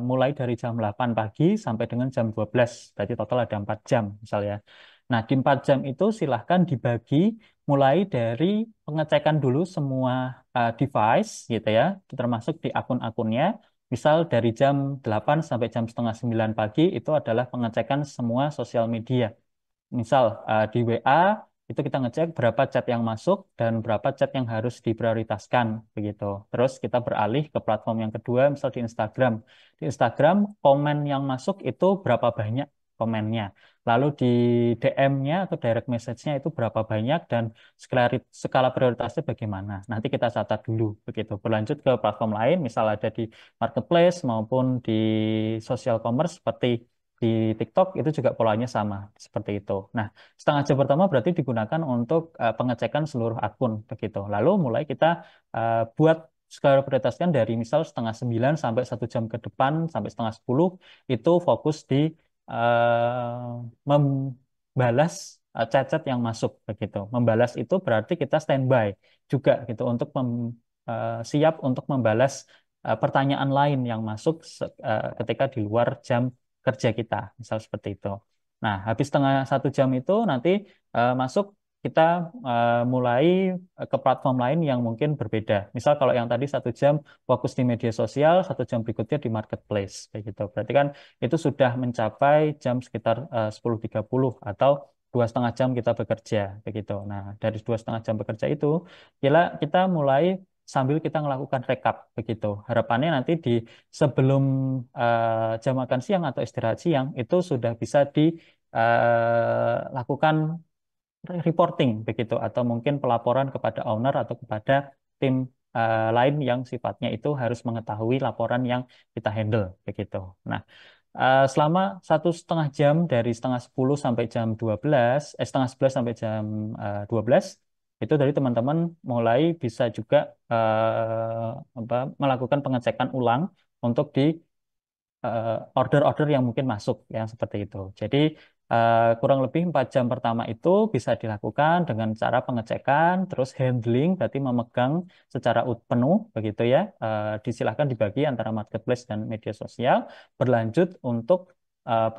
B: mulai dari jam 8 pagi sampai dengan jam 12, berarti total ada 4 jam misalnya. Nah, di 4 jam itu silahkan dibagi mulai dari pengecekan dulu semua device gitu ya, termasuk di akun-akunnya. Misal dari jam 8 sampai jam setengah 9 pagi itu adalah pengecekan semua sosial media. Misal di WA itu kita ngecek berapa chat yang masuk dan berapa chat yang harus diprioritaskan begitu. Terus kita beralih ke platform yang kedua, misal di Instagram. Di Instagram komen yang masuk itu berapa banyak komennya. Lalu di DM-nya atau direct message-nya itu berapa banyak dan skala prioritasnya bagaimana. Nanti kita catat dulu begitu. Berlanjut ke platform lain, misal ada di marketplace maupun di social commerce seperti di TikTok itu juga polanya sama seperti itu. Nah, setengah jam pertama berarti digunakan untuk pengecekan seluruh akun begitu. Lalu mulai kita buat skala prioritaskan dari misal setengah 9 sampai 1 jam ke depan sampai setengah 10 itu fokus di membalas chat-chat yang masuk begitu. Membalas itu berarti kita standby juga gitu untuk siap untuk membalas pertanyaan lain yang masuk ketika di luar jam kerja kita, misal seperti itu. Nah, habis setengah 1 jam itu nanti masuk kita mulai ke platform lain yang mungkin berbeda. Misal kalau yang tadi 1 jam fokus di media sosial, 1 jam berikutnya di marketplace, kayak gitu. Berarti kan itu sudah mencapai jam sekitar 10.30 atau 2,5 jam kita bekerja, begitu. Nah, dari 2,5 jam bekerja itu, kita mulai sambil kita melakukan rekap begitu. Harapannya nanti di sebelum jam makan siang atau istirahat siang itu sudah bisa dilakukan reporting begitu atau mungkin pelaporan kepada owner atau kepada tim lain yang sifatnya itu harus mengetahui laporan yang kita handle begitu. Nah, selama 1,5 jam dari setengah 10 sampai jam 12, setengah 11 sampai jam 12, itu dari teman-teman mulai bisa juga melakukan pengecekan ulang untuk di order-order yang mungkin masuk yang seperti itu. Jadi kurang lebih 4 jam pertama itu bisa dilakukan dengan cara pengecekan, terus handling, berarti memegang secara penuh, begitu ya. Disilahkan dibagi antara marketplace dan media sosial, berlanjut untuk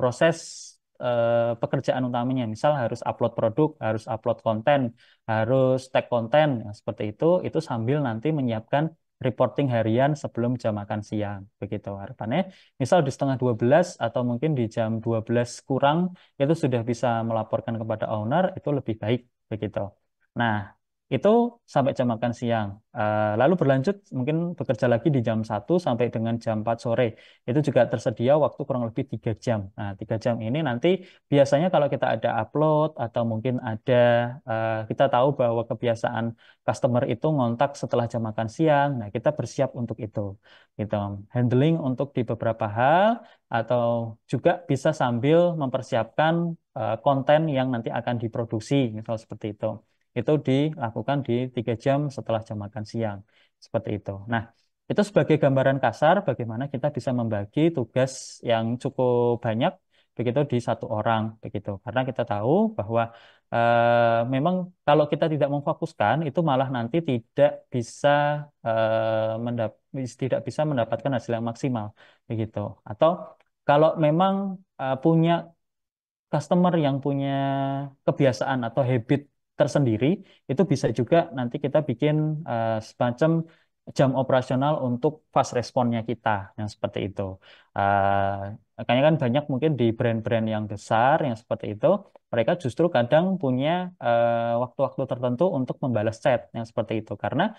B: proses pekerjaan utamanya. Misal harus upload produk, harus upload konten, harus tag konten, ya, seperti itu sambil nanti menyiapkan reporting harian sebelum jam makan siang. Begitu harapannya. Misal di setengah 12 atau mungkin di jam 12 kurang itu sudah bisa melaporkan kepada owner, itu lebih baik begitu. Nah, itu sampai jam makan siang. Lalu berlanjut mungkin bekerja lagi di jam 1 sampai dengan jam 4 sore. Itu juga tersedia waktu kurang lebih 3 jam. Nah, 3 jam ini nanti biasanya kalau kita ada upload atau mungkin ada kita tahu bahwa kebiasaan customer itu ngontak setelah jam makan siang. Nah, kita bersiap untuk itu. Gitu. Handling untuk di beberapa hal atau juga bisa sambil mempersiapkan konten yang nanti akan diproduksi, misal seperti itu dilakukan di 3 jam setelah jam makan siang. Seperti itu. Nah, itu sebagai gambaran kasar bagaimana kita bisa membagi tugas yang cukup banyak begitu di satu orang begitu. Karena kita tahu bahwa memang kalau kita tidak memfokuskan itu malah nanti tidak bisa mendapatkan hasil yang maksimal begitu. Atau kalau memang punya customer yang punya kebiasaan atau habit tersendiri, itu bisa juga nanti kita bikin semacam jam operasional untuk fast responnya kita, yang seperti itu. Makanya kan banyak mungkin di brand-brand yang besar, yang seperti itu, mereka justru kadang punya waktu-waktu tertentu untuk membalas chat, yang seperti itu. Karena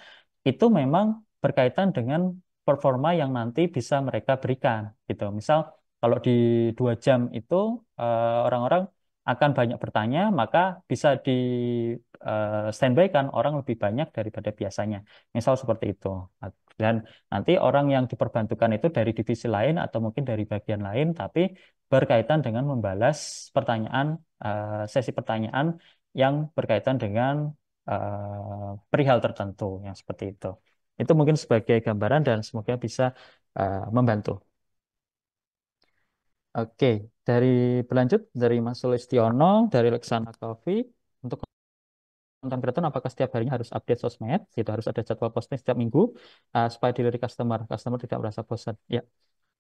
B: itu memang berkaitan dengan performa yang nanti bisa mereka berikan, gitu. Misal, kalau di 2 jam itu orang-orang akan banyak bertanya, maka bisa di standby kan orang lebih banyak daripada biasanya. Misal seperti itu. Dan nanti orang yang diperbantukan itu dari divisi lain atau mungkin dari bagian lain, tapi berkaitan dengan membalas pertanyaan, sesi pertanyaan yang berkaitan dengan perihal tertentu, yang seperti itu. Itu mungkin sebagai gambaran dan semoga bisa membantu. Oke, dari berlanjut dari Mas Sulistiono, dari Leksana Coffee, untuk konten kreator apakah setiap harinya harus update sosmed, gitu harus ada jadwal posting setiap minggu supaya dilirik customer tidak merasa bosan. Ya,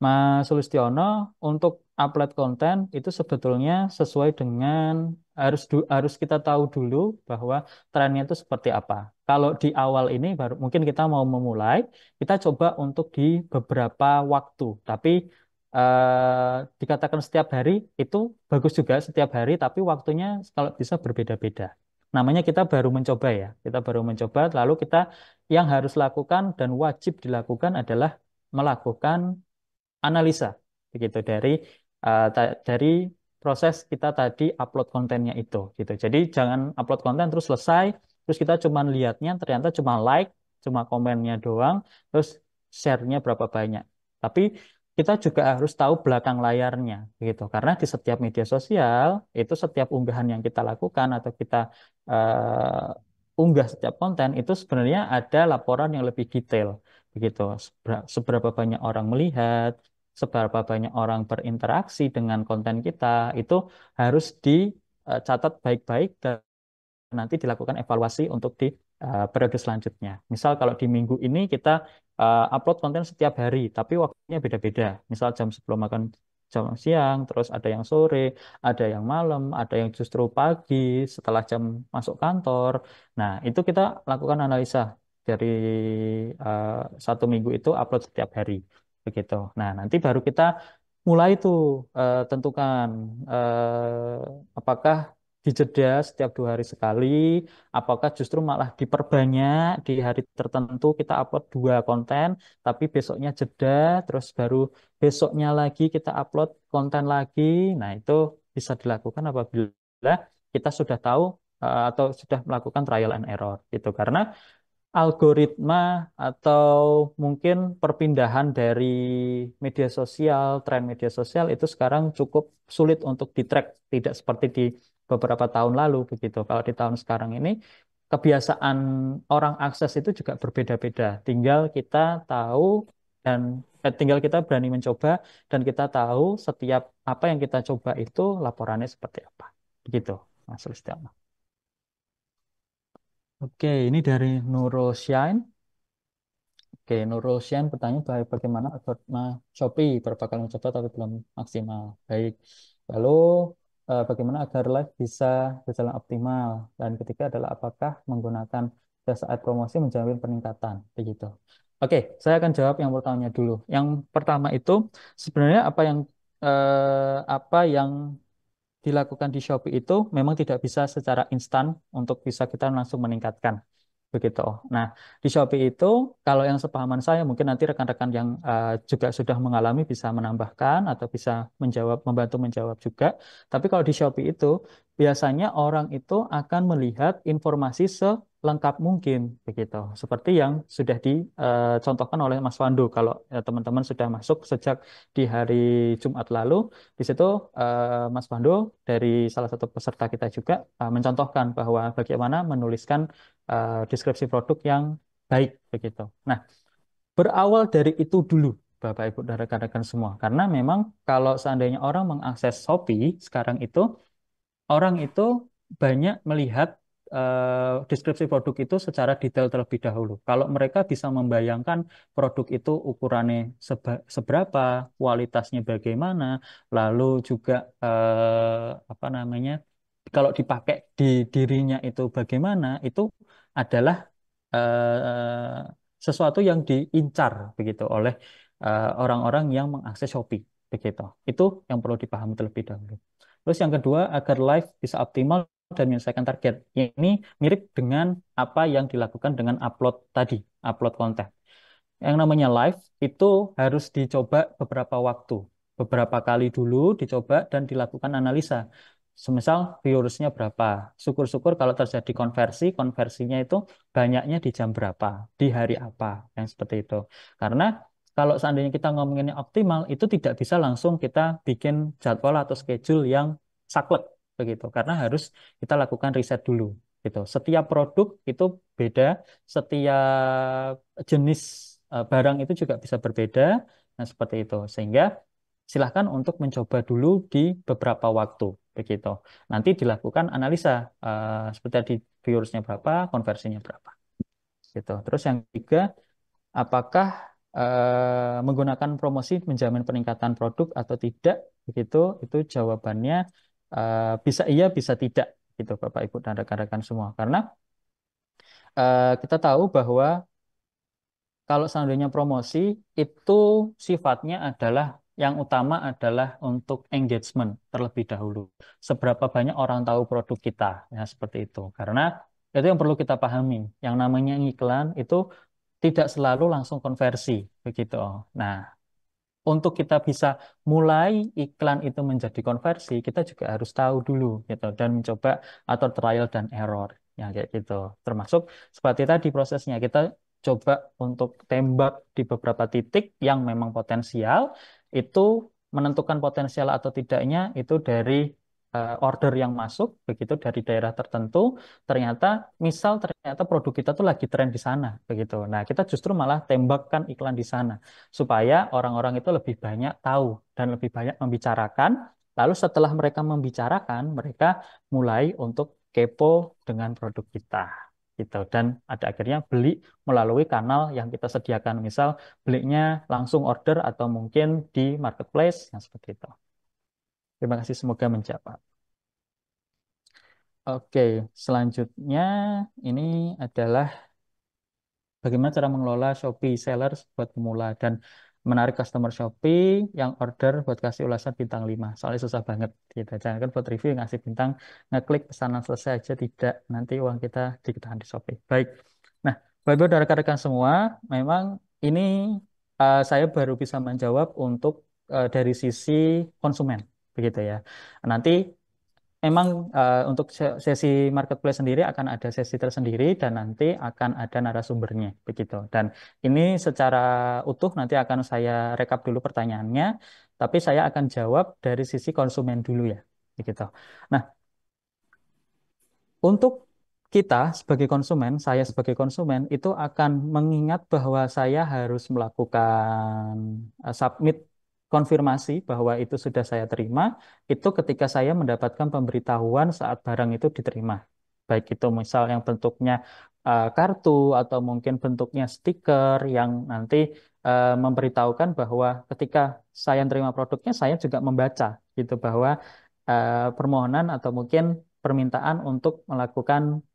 B: Mas Sulistiono, untuk upload konten itu sebetulnya sesuai dengan harus kita tahu dulu bahwa trennya itu seperti apa. Kalau di awal ini baru mungkin kita mau memulai, kita coba untuk di beberapa waktu. Tapi dikatakan setiap hari itu bagus juga setiap hari, tapi waktunya kalau bisa berbeda-beda. Namanya kita baru mencoba ya, kita baru mencoba. Lalu kita yang harus lakukan dan wajib dilakukan adalah melakukan analisa begitu dari proses kita tadi upload kontennya itu gitu. Jadi jangan upload konten terus selesai, terus kita cuma lihatnya ternyata cuma like, cuma komennya doang, terus share-nya berapa banyak. Tapi kita juga harus tahu belakang layarnya gitu. Karena di setiap media sosial itu setiap unggahan yang kita lakukan atau kita unggah setiap konten itu sebenarnya ada laporan yang lebih detail begitu. Seberapa banyak orang melihat, seberapa banyak orang berinteraksi dengan konten kita, itu harus dicatat baik-baik dan nanti dilakukan evaluasi untuk di periode selanjutnya. Misal kalau di minggu ini kita upload konten setiap hari, tapi waktunya beda-beda. Misal jam sebelum makan jam siang, terus ada yang sore, ada yang malam, ada yang justru pagi setelah jam masuk kantor. Nah, itu kita lakukan analisa dari 1 minggu itu upload setiap hari, begitu. Nah, nanti baru kita mulai tuh tentukan apakah dijeda setiap 2 hari sekali, apakah justru malah diperbanyak di hari tertentu kita upload 2 konten, tapi besoknya jeda, terus baru besoknya lagi kita upload konten lagi. Nah, itu bisa dilakukan apabila kita sudah tahu atau sudah melakukan trial and error gitu. Karena algoritma atau mungkin perpindahan dari media sosial, tren media sosial itu sekarang cukup sulit untuk di-track, tidak seperti di beberapa tahun lalu begitu. Kalau di tahun sekarang ini kebiasaan orang akses itu juga berbeda-beda. Tinggal kita tahu dan tinggal kita berani mencoba dan kita tahu setiap apa yang kita coba itu laporannya seperti apa. Begitu, Mas Listiano. Oke, ini dari Nuroshine. Oke, Nurul Sian bertanya bagaimana algoritma Shopee berapa kali mencoba tapi belum maksimal. Baik. Lalu bagaimana agar live bisa berjalan optimal? Dan ketiga adalah apakah menggunakan jasa ad promosi menjamin peningkatan? Begitu. Oke, saya akan jawab yang pertama dulu. Yang pertama itu sebenarnya apa yang dilakukan di Shopee itu memang tidak bisa secara instan untuk bisa kita langsung meningkatkan begitu. Nah, di Shopee itu kalau yang sepahaman saya mungkin nanti rekan-rekan yang juga sudah mengalami bisa menambahkan atau bisa membantu menjawab juga. Tapi kalau di Shopee itu biasanya orang itu akan melihat informasi selengkap mungkin begitu. Seperti yang sudah dicontohkan oleh Mas Wando kalau teman-teman sudah masuk sejak di hari Jumat lalu di situ Mas Wando dari salah satu peserta kita juga mencontohkan bahwa bagaimana menuliskan deskripsi produk yang baik begitu. Nah, berawal dari itu dulu, Bapak Ibu dan rekan-rekan semua, karena memang kalau seandainya orang mengakses Shopee sekarang itu orang itu banyak melihat deskripsi produk itu secara detail terlebih dahulu. Kalau mereka bisa membayangkan produk itu ukurannya seberapa, kualitasnya bagaimana, lalu juga apa namanya, kalau dipakai di dirinya itu bagaimana, itu adalah sesuatu yang diincar begitu oleh orang-orang yang mengakses Shopee begitu. Itu yang perlu dipahami terlebih dahulu. Terus yang kedua, agar live bisa optimal dan menyelesaikan target. Ini mirip dengan apa yang dilakukan dengan upload tadi, upload konten. Yang namanya live itu harus dicoba beberapa waktu, beberapa kali dulu dicoba dan dilakukan analisa. Semisal viewersnya berapa, syukur-syukur kalau terjadi konversi, konversinya itu banyaknya di jam berapa, di hari apa, yang seperti itu. Karena kalau seandainya kita ngomonginnya optimal, itu tidak bisa langsung kita bikin jadwal atau schedule yang saklek begitu, karena harus kita lakukan riset dulu. Gitu. Setiap produk itu beda, setiap jenis barang itu juga bisa berbeda. Nah, seperti itu. Sehingga silahkan untuk mencoba dulu di beberapa waktu. Begitu. Nanti dilakukan analisa seperti tadi viewersnya berapa, konversinya berapa. Gitu. Terus yang ketiga, apakah menggunakan promosi menjamin peningkatan produk atau tidak? Begitu. Itu jawabannya bisa iya, bisa tidak. Gitu, Bapak, Ibu, dan rekan-rekan semua. Karena kita tahu bahwa kalau seandainya promosi itu sifatnya adalah yang utama adalah untuk engagement terlebih dahulu. Seberapa banyak orang tahu produk kita, ya seperti itu. Karena itu yang perlu kita pahami. Yang namanya iklan itu tidak selalu langsung konversi, begitu. Nah, untuk kita bisa mulai iklan itu menjadi konversi, kita juga harus tahu dulu gitu dan mencoba atau trial dan error ya kayak gitu. Termasuk seperti tadi prosesnya kita coba untuk tembak di beberapa titik yang memang potensial, itu menentukan potensial atau tidaknya itu dari order yang masuk begitu dari daerah tertentu, ternyata ternyata produk kita tuh lagi tren di sana begitu. Nah, kita justru malah tembakkan iklan di sana supaya orang-orang itu lebih banyak tahu dan lebih banyak membicarakan. Lalu setelah mereka membicarakan, mereka mulai untuk kepo dengan produk kita gitu, dan ada akhirnya beli melalui kanal yang kita sediakan. Misal belinya langsung order atau mungkin di marketplace yang seperti itu. Terima kasih, semoga menjawab. Oke, selanjutnya ini adalah bagaimana cara mengelola Shopee Sellers buat pemula, dan menarik customer Shopee yang order buat kasih ulasan bintang 5. Soalnya susah banget gitu. Jangan kan buat review ngasih bintang, ngeklik pesanan selesai aja tidak. Nanti uang kita diketahui di Shopee. Baik. Nah, Bapak Ibu dan rekan-rekan semua, memang ini saya baru bisa menjawab untuk dari sisi konsumen, begitu ya. Nanti memang untuk sesi marketplace sendiri akan ada sesi tersendiri dan nanti akan ada narasumbernya, begitu. Dan ini secara utuh nanti akan saya rekap dulu pertanyaannya, tapi saya akan jawab dari sisi konsumen dulu ya, begitu. Nah, untuk kita sebagai konsumen, saya sebagai konsumen itu akan mengingat bahwa saya harus melakukan submit konfirmasi bahwa itu sudah saya terima, itu ketika saya mendapatkan pemberitahuan saat barang itu diterima. Baik itu misal yang bentuknya kartu atau mungkin bentuknya stiker yang nanti memberitahukan bahwa ketika saya terima produknya, saya juga membaca gitu bahwa permohonan atau mungkin permintaan untuk melakukan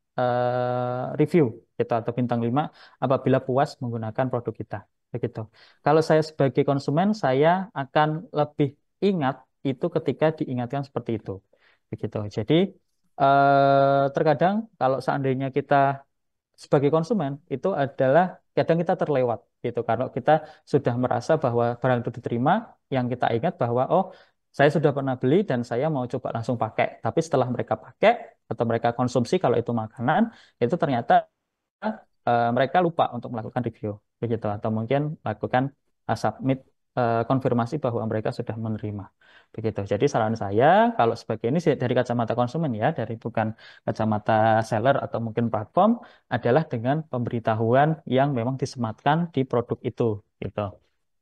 B: review gitu atau bintang 5 apabila puas menggunakan produk kita. Begitu. Kalau saya sebagai konsumen, saya akan lebih ingat itu ketika diingatkan seperti itu. Begitu. Jadi terkadang kalau seandainya kita sebagai konsumen itu adalah kadang kita terlewat gitu karena kita sudah merasa bahwa barang itu diterima yang kita ingat bahwa oh saya sudah pernah beli dan saya mau coba langsung pakai tapi setelah mereka pakai atau mereka konsumsi kalau itu makanan itu ternyata mereka lupa untuk melakukan review begitu atau mungkin lakukan submit konfirmasi bahwa mereka sudah menerima begitu. Jadi saran saya kalau sebagai ini sih dari kacamata konsumen ya, dari bukan kacamata seller atau mungkin platform adalah dengan pemberitahuan yang memang disematkan di produk itu gitu.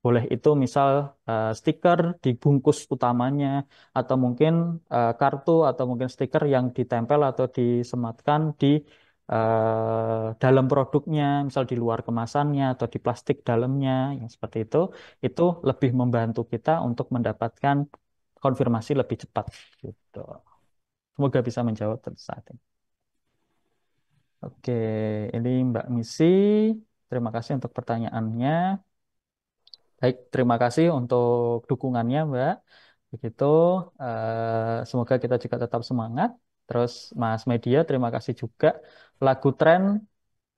B: Boleh itu misal stiker di bungkus utamanya atau mungkin kartu atau mungkin stiker yang ditempel atau disematkan di dalam produknya, misal di luar kemasannya atau di plastik dalamnya, yang seperti itu lebih membantu kita untuk mendapatkan konfirmasi lebih cepat. Gitu. Semoga bisa menjawab saat ini. Oke, ini Mbak Misi. Terima kasih untuk pertanyaannya. Baik, terima kasih untuk dukungannya, Mbak. Begitu, semoga kita juga tetap semangat. Terus, Mas Media, terima kasih juga. Lagu tren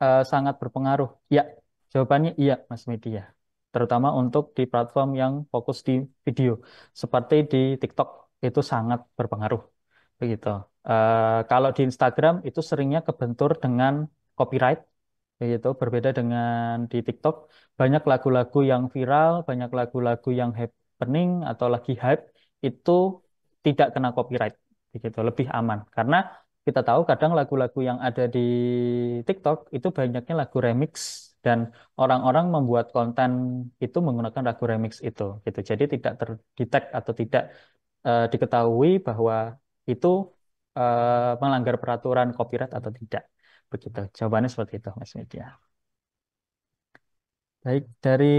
B: sangat berpengaruh. Ya, jawabannya iya, Mas Media. Terutama untuk di platform yang fokus di video, seperti di TikTok itu sangat berpengaruh. Begitu. Kalau di Instagram itu seringnya kebentur dengan copyright, begitu. Berbeda dengan di TikTok, banyak lagu-lagu yang viral, banyak lagu-lagu yang happening atau lagi hype itu tidak kena copyright, begitu. Lebih aman karena kita tahu kadang lagu-lagu yang ada di TikTok itu banyaknya lagu remix dan orang-orang membuat konten itu menggunakan lagu remix itu gitu. Jadi tidak terdetek atau tidak diketahui bahwa itu melanggar peraturan copyright atau tidak. Begitu. Jawabannya seperti itu, Mas Media. Baik, dari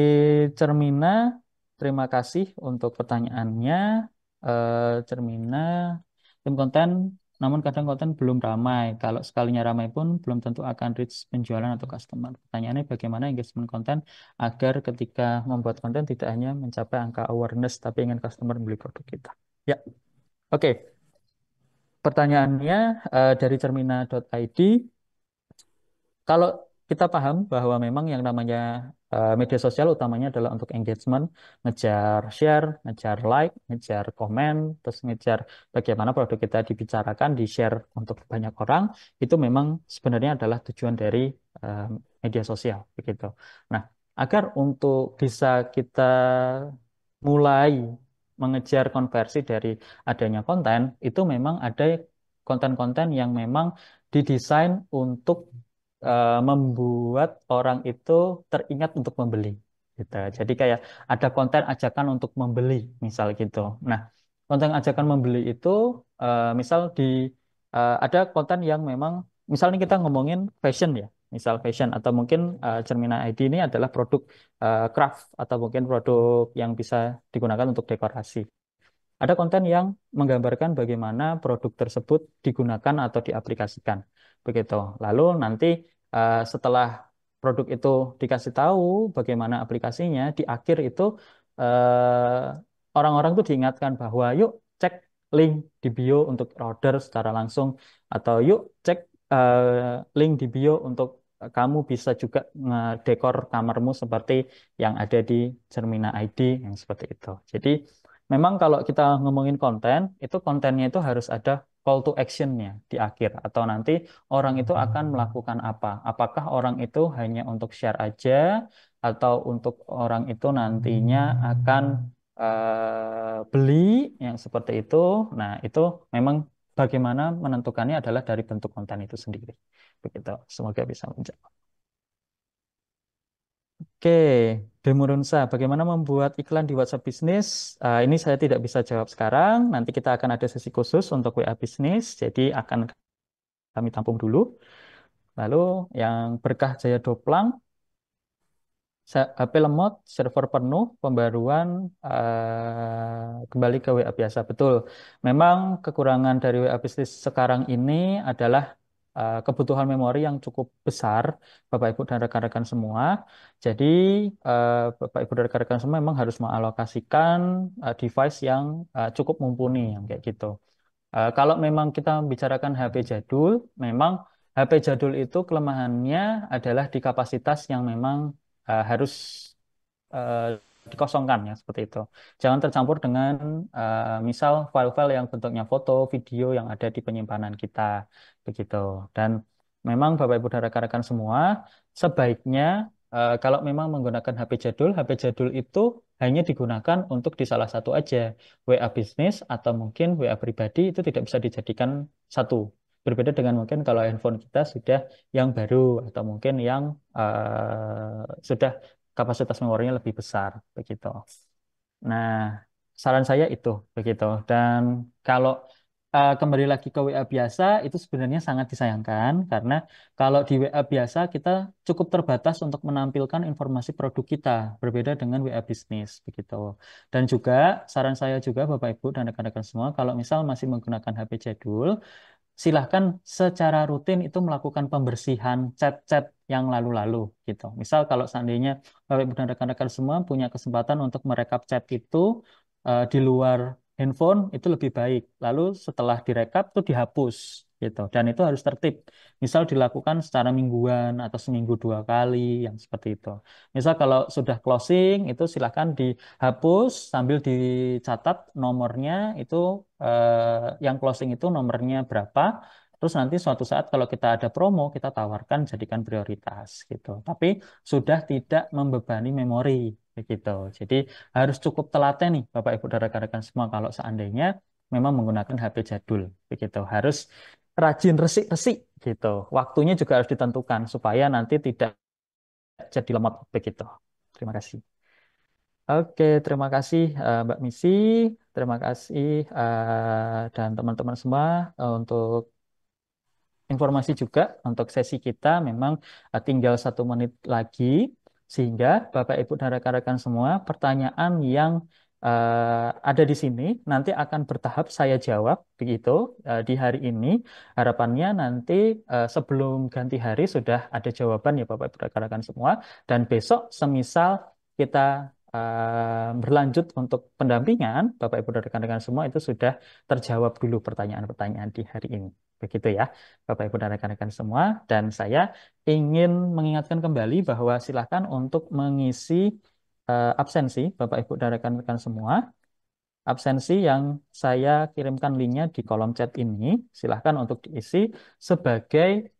B: Cermina, terima kasih untuk pertanyaannya. Cermina, tim konten, namun kadang konten belum ramai. Kalau sekalinya ramai pun belum tentu akan reach penjualan atau customer. Pertanyaannya bagaimana engagement konten agar ketika membuat konten tidak hanya mencapai angka awareness, tapi ingin customer membeli produk kita. Ya, oke. Pertanyaannya dari cermina.id. Kalau kita paham bahwa memang yang namanya media sosial utamanya adalah untuk engagement, ngejar share, ngejar like, ngejar komen, terus ngejar bagaimana produk kita dibicarakan, di-share untuk banyak orang, itu memang sebenarnya adalah tujuan dari eh, media sosial, begitu. Nah, agar untuk bisa kita mulai mengejar konversi dari adanya konten, itu memang ada konten-konten yang memang didesain untuk membuat orang itu teringat untuk membeli gitu. Jadi kayak ada konten ajakan untuk membeli misal gitu. Nah, konten ajakan membeli itu misal ada konten yang memang misalnya kita ngomongin fashion ya. Misal fashion atau mungkin Cermina ID ini adalah produk craft atau mungkin produk yang bisa digunakan untuk dekorasi. Ada konten yang menggambarkan bagaimana produk tersebut digunakan atau diaplikasikan. Begitu. Lalu nanti setelah produk itu dikasih tahu bagaimana aplikasinya, di akhir itu eh, orang-orang tuh diingatkan bahwa yuk cek link di bio untuk order secara langsung atau yuk cek link di bio untuk kamu bisa juga ngedekor kamarmu seperti yang ada di Cermina ID yang seperti itu. Jadi memang kalau kita ngomongin konten, itu kontennya itu harus ada call to action-nya di akhir atau nanti orang itu akan melakukan apa? Apakah orang itu hanya untuk share aja atau untuk orang itu nantinya akan beli yang seperti itu? Nah, itu memang bagaimana menentukannya adalah dari bentuk konten itu sendiri. Begitu. Semoga bisa menjawab. Oke, Demurunsa, bagaimana membuat iklan di WhatsApp bisnis? Ini saya tidak bisa jawab sekarang. Nanti kita akan ada sesi khusus untuk WA bisnis. Jadi akan kami tampung dulu. Lalu yang Berkah Jaya Doplang, HP lemot, server penuh, pembaruan kembali ke WA biasa. Betul. Memang kekurangan dari WA bisnis sekarang ini adalah kebutuhan memori yang cukup besar, Bapak Ibu dan rekan-rekan semua. Jadi Bapak Ibu dan rekan-rekan semua memang harus mengalokasikan device yang cukup mumpuni, yang kayak gitu. Kalau memang kita bicarakan HP jadul, memang HP jadul itu kelemahannya adalah di kapasitas yang memang harus eh, dikosongkan ya seperti itu. Jangan tercampur dengan misal file-file yang bentuknya foto, video yang ada di penyimpanan kita begitu. Dan memang Bapak Ibu dan rekan-rekan semua sebaiknya kalau memang menggunakan HP jadul itu hanya digunakan untuk di salah satu aja. WA bisnis atau mungkin WA pribadi itu tidak bisa dijadikan satu. Berbeda dengan mungkin kalau handphone kita sudah yang baru atau mungkin yang sudah kapasitas memorinya lebih besar begitu. Nah, saran saya itu begitu. Dan kalau kembali lagi ke WA biasa itu sebenarnya sangat disayangkan karena kalau di WA biasa kita cukup terbatas untuk menampilkan informasi produk kita berbeda dengan WA bisnis begitu. Dan juga saran saya juga Bapak Ibu dan rekan-rekan semua kalau misal masih menggunakan HP jadul silahkan secara rutin itu melakukan pembersihan chat-chat yang lalu-lalu gitu. Misal kalau seandainya Bapak Ibu dan rekan-rekan semua punya kesempatan untuk merekap chat itu di luar handphone itu lebih baik. Lalu setelah direkap itu dihapus gitu. Dan itu harus tertib. Misal dilakukan secara mingguan atau seminggu 2 kali yang seperti itu. Misal kalau sudah closing itu silahkan dihapus sambil dicatat nomornya itu yang closing itu nomornya berapa. Terus nanti suatu saat kalau kita ada promo, kita tawarkan jadikan prioritas gitu. Tapi sudah tidak membebani memori begitu. Jadi harus cukup telaten nih Bapak Ibu dan rekan-rekan semua kalau seandainya memang menggunakan HP jadul begitu. Harus rajin resik-resik gitu. Waktunya juga harus ditentukan supaya nanti tidak jadi lemot begitu. Terima kasih. Oke, terima kasih Mbak Misi, terima kasih dan teman-teman semua untuk informasi juga untuk sesi kita memang tinggal 1 menit lagi sehingga Bapak Ibu dan rekan-rekan semua pertanyaan yang ada di sini nanti akan bertahap saya jawab begitu di hari ini harapannya nanti sebelum ganti hari sudah ada jawaban ya Bapak Ibu dan rekan-rekan semua dan besok semisal kita berlanjut untuk pendampingan Bapak Ibu dan rekan-rekan semua itu sudah terjawab dulu pertanyaan-pertanyaan di hari ini begitu ya. Bapak Ibu dan rekan-rekan semua. Dan saya ingin mengingatkan kembali bahwa silakan untuk mengisi absensi Bapak Ibu dan rekan-rekan semua. Absensi yang saya kirimkan linknya di kolom chat ini. Silahkan untuk diisi sebagai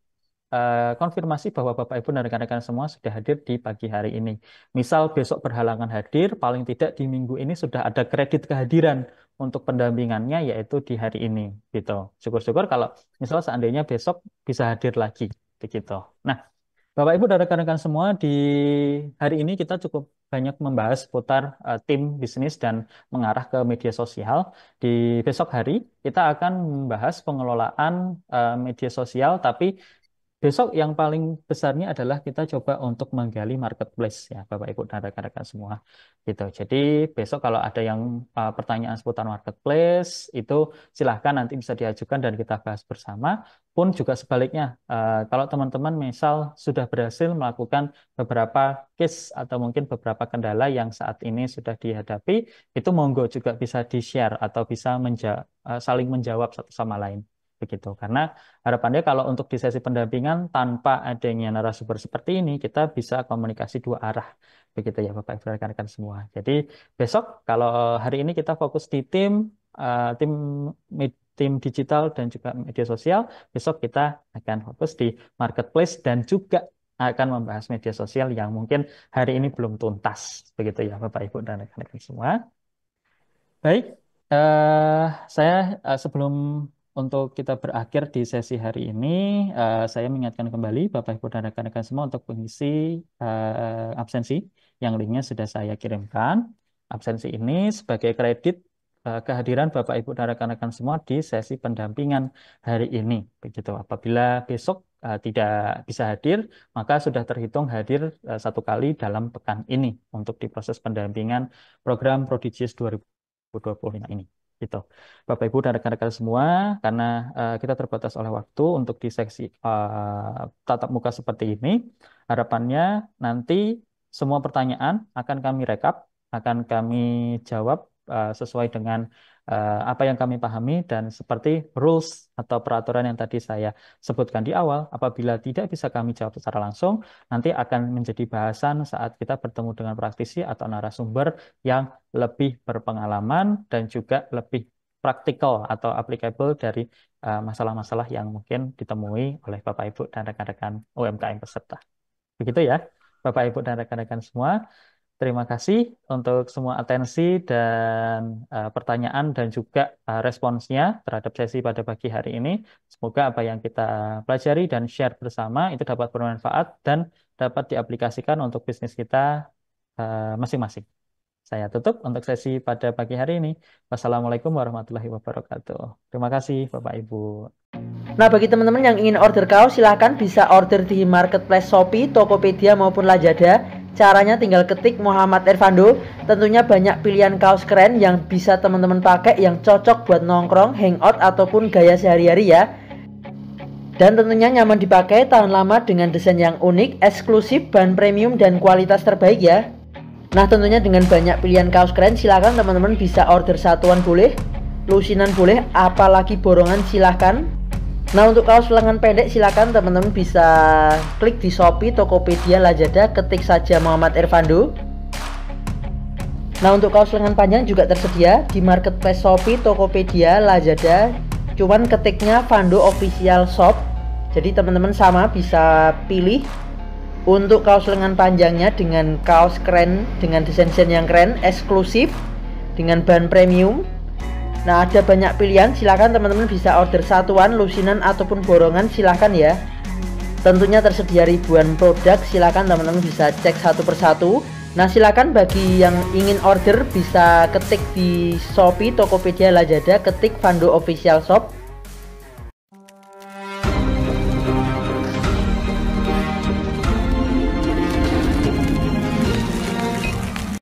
B: konfirmasi bahwa Bapak Ibu dan rekan-rekan semua sudah hadir di pagi hari ini. Misal besok berhalangan hadir, paling tidak di minggu ini sudah ada kredit kehadiran untuk pendampingannya yaitu di hari ini gitu. Syukur-syukur kalau misal seandainya besok bisa hadir lagi begitu. Nah, Bapak Ibu dan rekan-rekan semua di hari ini kita cukup banyak membahas seputar tim bisnis dan mengarah ke media sosial. Di besok hari kita akan membahas pengelolaan media sosial tapi besok yang paling besarnya adalah kita coba untuk menggali marketplace ya Bapak Ibu dan rekan-rekan semua gitu. Jadi besok kalau ada yang pertanyaan seputar marketplace itu silahkan nanti bisa diajukan dan kita bahas bersama. Pun juga sebaliknya, kalau teman-teman misal sudah berhasil melakukan beberapa case atau mungkin beberapa kendala yang saat ini sudah dihadapi, itu monggo juga bisa di-share atau bisa saling menjawab satu sama lain. Begitu. Karena harapannya kalau untuk di sesi pendampingan tanpa adanya narasumber seperti ini, kita bisa komunikasi dua arah. Begitu ya Bapak Ibu rekan-rekan semua. Jadi besok kalau hari ini kita fokus di tim tim digital dan juga media sosial, besok kita akan fokus di marketplace dan juga akan membahas media sosial yang mungkin hari ini belum tuntas. Begitu ya Bapak Ibu dan rekan-rekan semua. Baik, eh saya sebelum untuk kita berakhir di sesi hari ini, saya mengingatkan kembali Bapak Ibu dan rekan-rekan semua untuk mengisi absensi yang linknya sudah saya kirimkan. Absensi ini sebagai kredit kehadiran Bapak Ibu dan rekan-rekan semua di sesi pendampingan hari ini. Begitu. Apabila besok tidak bisa hadir, maka sudah terhitung hadir satu kali dalam pekan ini untuk di proses pendampingan program Prodigious 2025 ini. Gitu. Bapak Ibu dan rekan-rekan semua, karena kita terbatas oleh waktu untuk di seksi tatap muka seperti ini, harapannya nanti semua pertanyaan akan kami rekap, akan kami jawab sesuai dengan apa yang kami pahami dan seperti rules atau peraturan yang tadi saya sebutkan di awal, apabila tidak bisa kami jawab secara langsung, nanti akan menjadi bahasan saat kita bertemu dengan praktisi atau narasumber yang lebih berpengalaman dan juga lebih praktikal atau applicable dari masalah-masalah yang mungkin ditemui oleh Bapak Ibu dan rekan-rekan UMKM peserta. Begitu ya, Bapak Ibu dan rekan-rekan semua. Terima kasih untuk semua atensi dan pertanyaan dan juga responsnya terhadap sesi pada pagi hari ini. Semoga apa yang kita pelajari dan share bersama itu dapat bermanfaat dan dapat diaplikasikan untuk bisnis kita masing-masing. Saya tutup untuk sesi pada pagi hari ini. Wassalamualaikum warahmatullahi wabarakatuh. Terima kasih Bapak Ibu.
C: Nah, bagi teman-teman yang ingin order kaos, silahkan bisa order di marketplace Shopee, Tokopedia maupun Lazada. Caranya tinggal ketik Muhammad Ervando. Tentunya banyak pilihan kaos keren yang bisa teman-teman pakai, yang cocok buat nongkrong, hangout ataupun gaya sehari-hari ya. Dan tentunya nyaman dipakai, tahan lama dengan desain yang unik, eksklusif, bahan premium dan kualitas terbaik ya. Nah, tentunya dengan banyak pilihan kaos keren, silahkan teman-teman bisa order satuan boleh, lusinan boleh, apalagi borongan silahkan. Nah, untuk kaos lengan pendek silahkan teman-teman bisa klik di Shopee, Tokopedia, Lazada, ketik saja Muhammad Ervando. Nah, untuk kaos lengan panjang juga tersedia di marketplace Shopee, Tokopedia, Lazada. Cuman ketiknya Vando Official Shop. Jadi teman-teman sama bisa pilih untuk kaos lengan panjangnya dengan kaos keren, dengan desain-desain yang keren, eksklusif, dengan bahan premium. Nah, ada banyak pilihan, silahkan teman-teman bisa order satuan, lusinan ataupun borongan, silahkan ya. Tentunya tersedia ribuan produk, silahkan teman-teman bisa cek satu persatu. Nah, silahkan bagi yang ingin order bisa ketik di Shopee, Tokopedia, Lazada, ketik Vando Official Shop.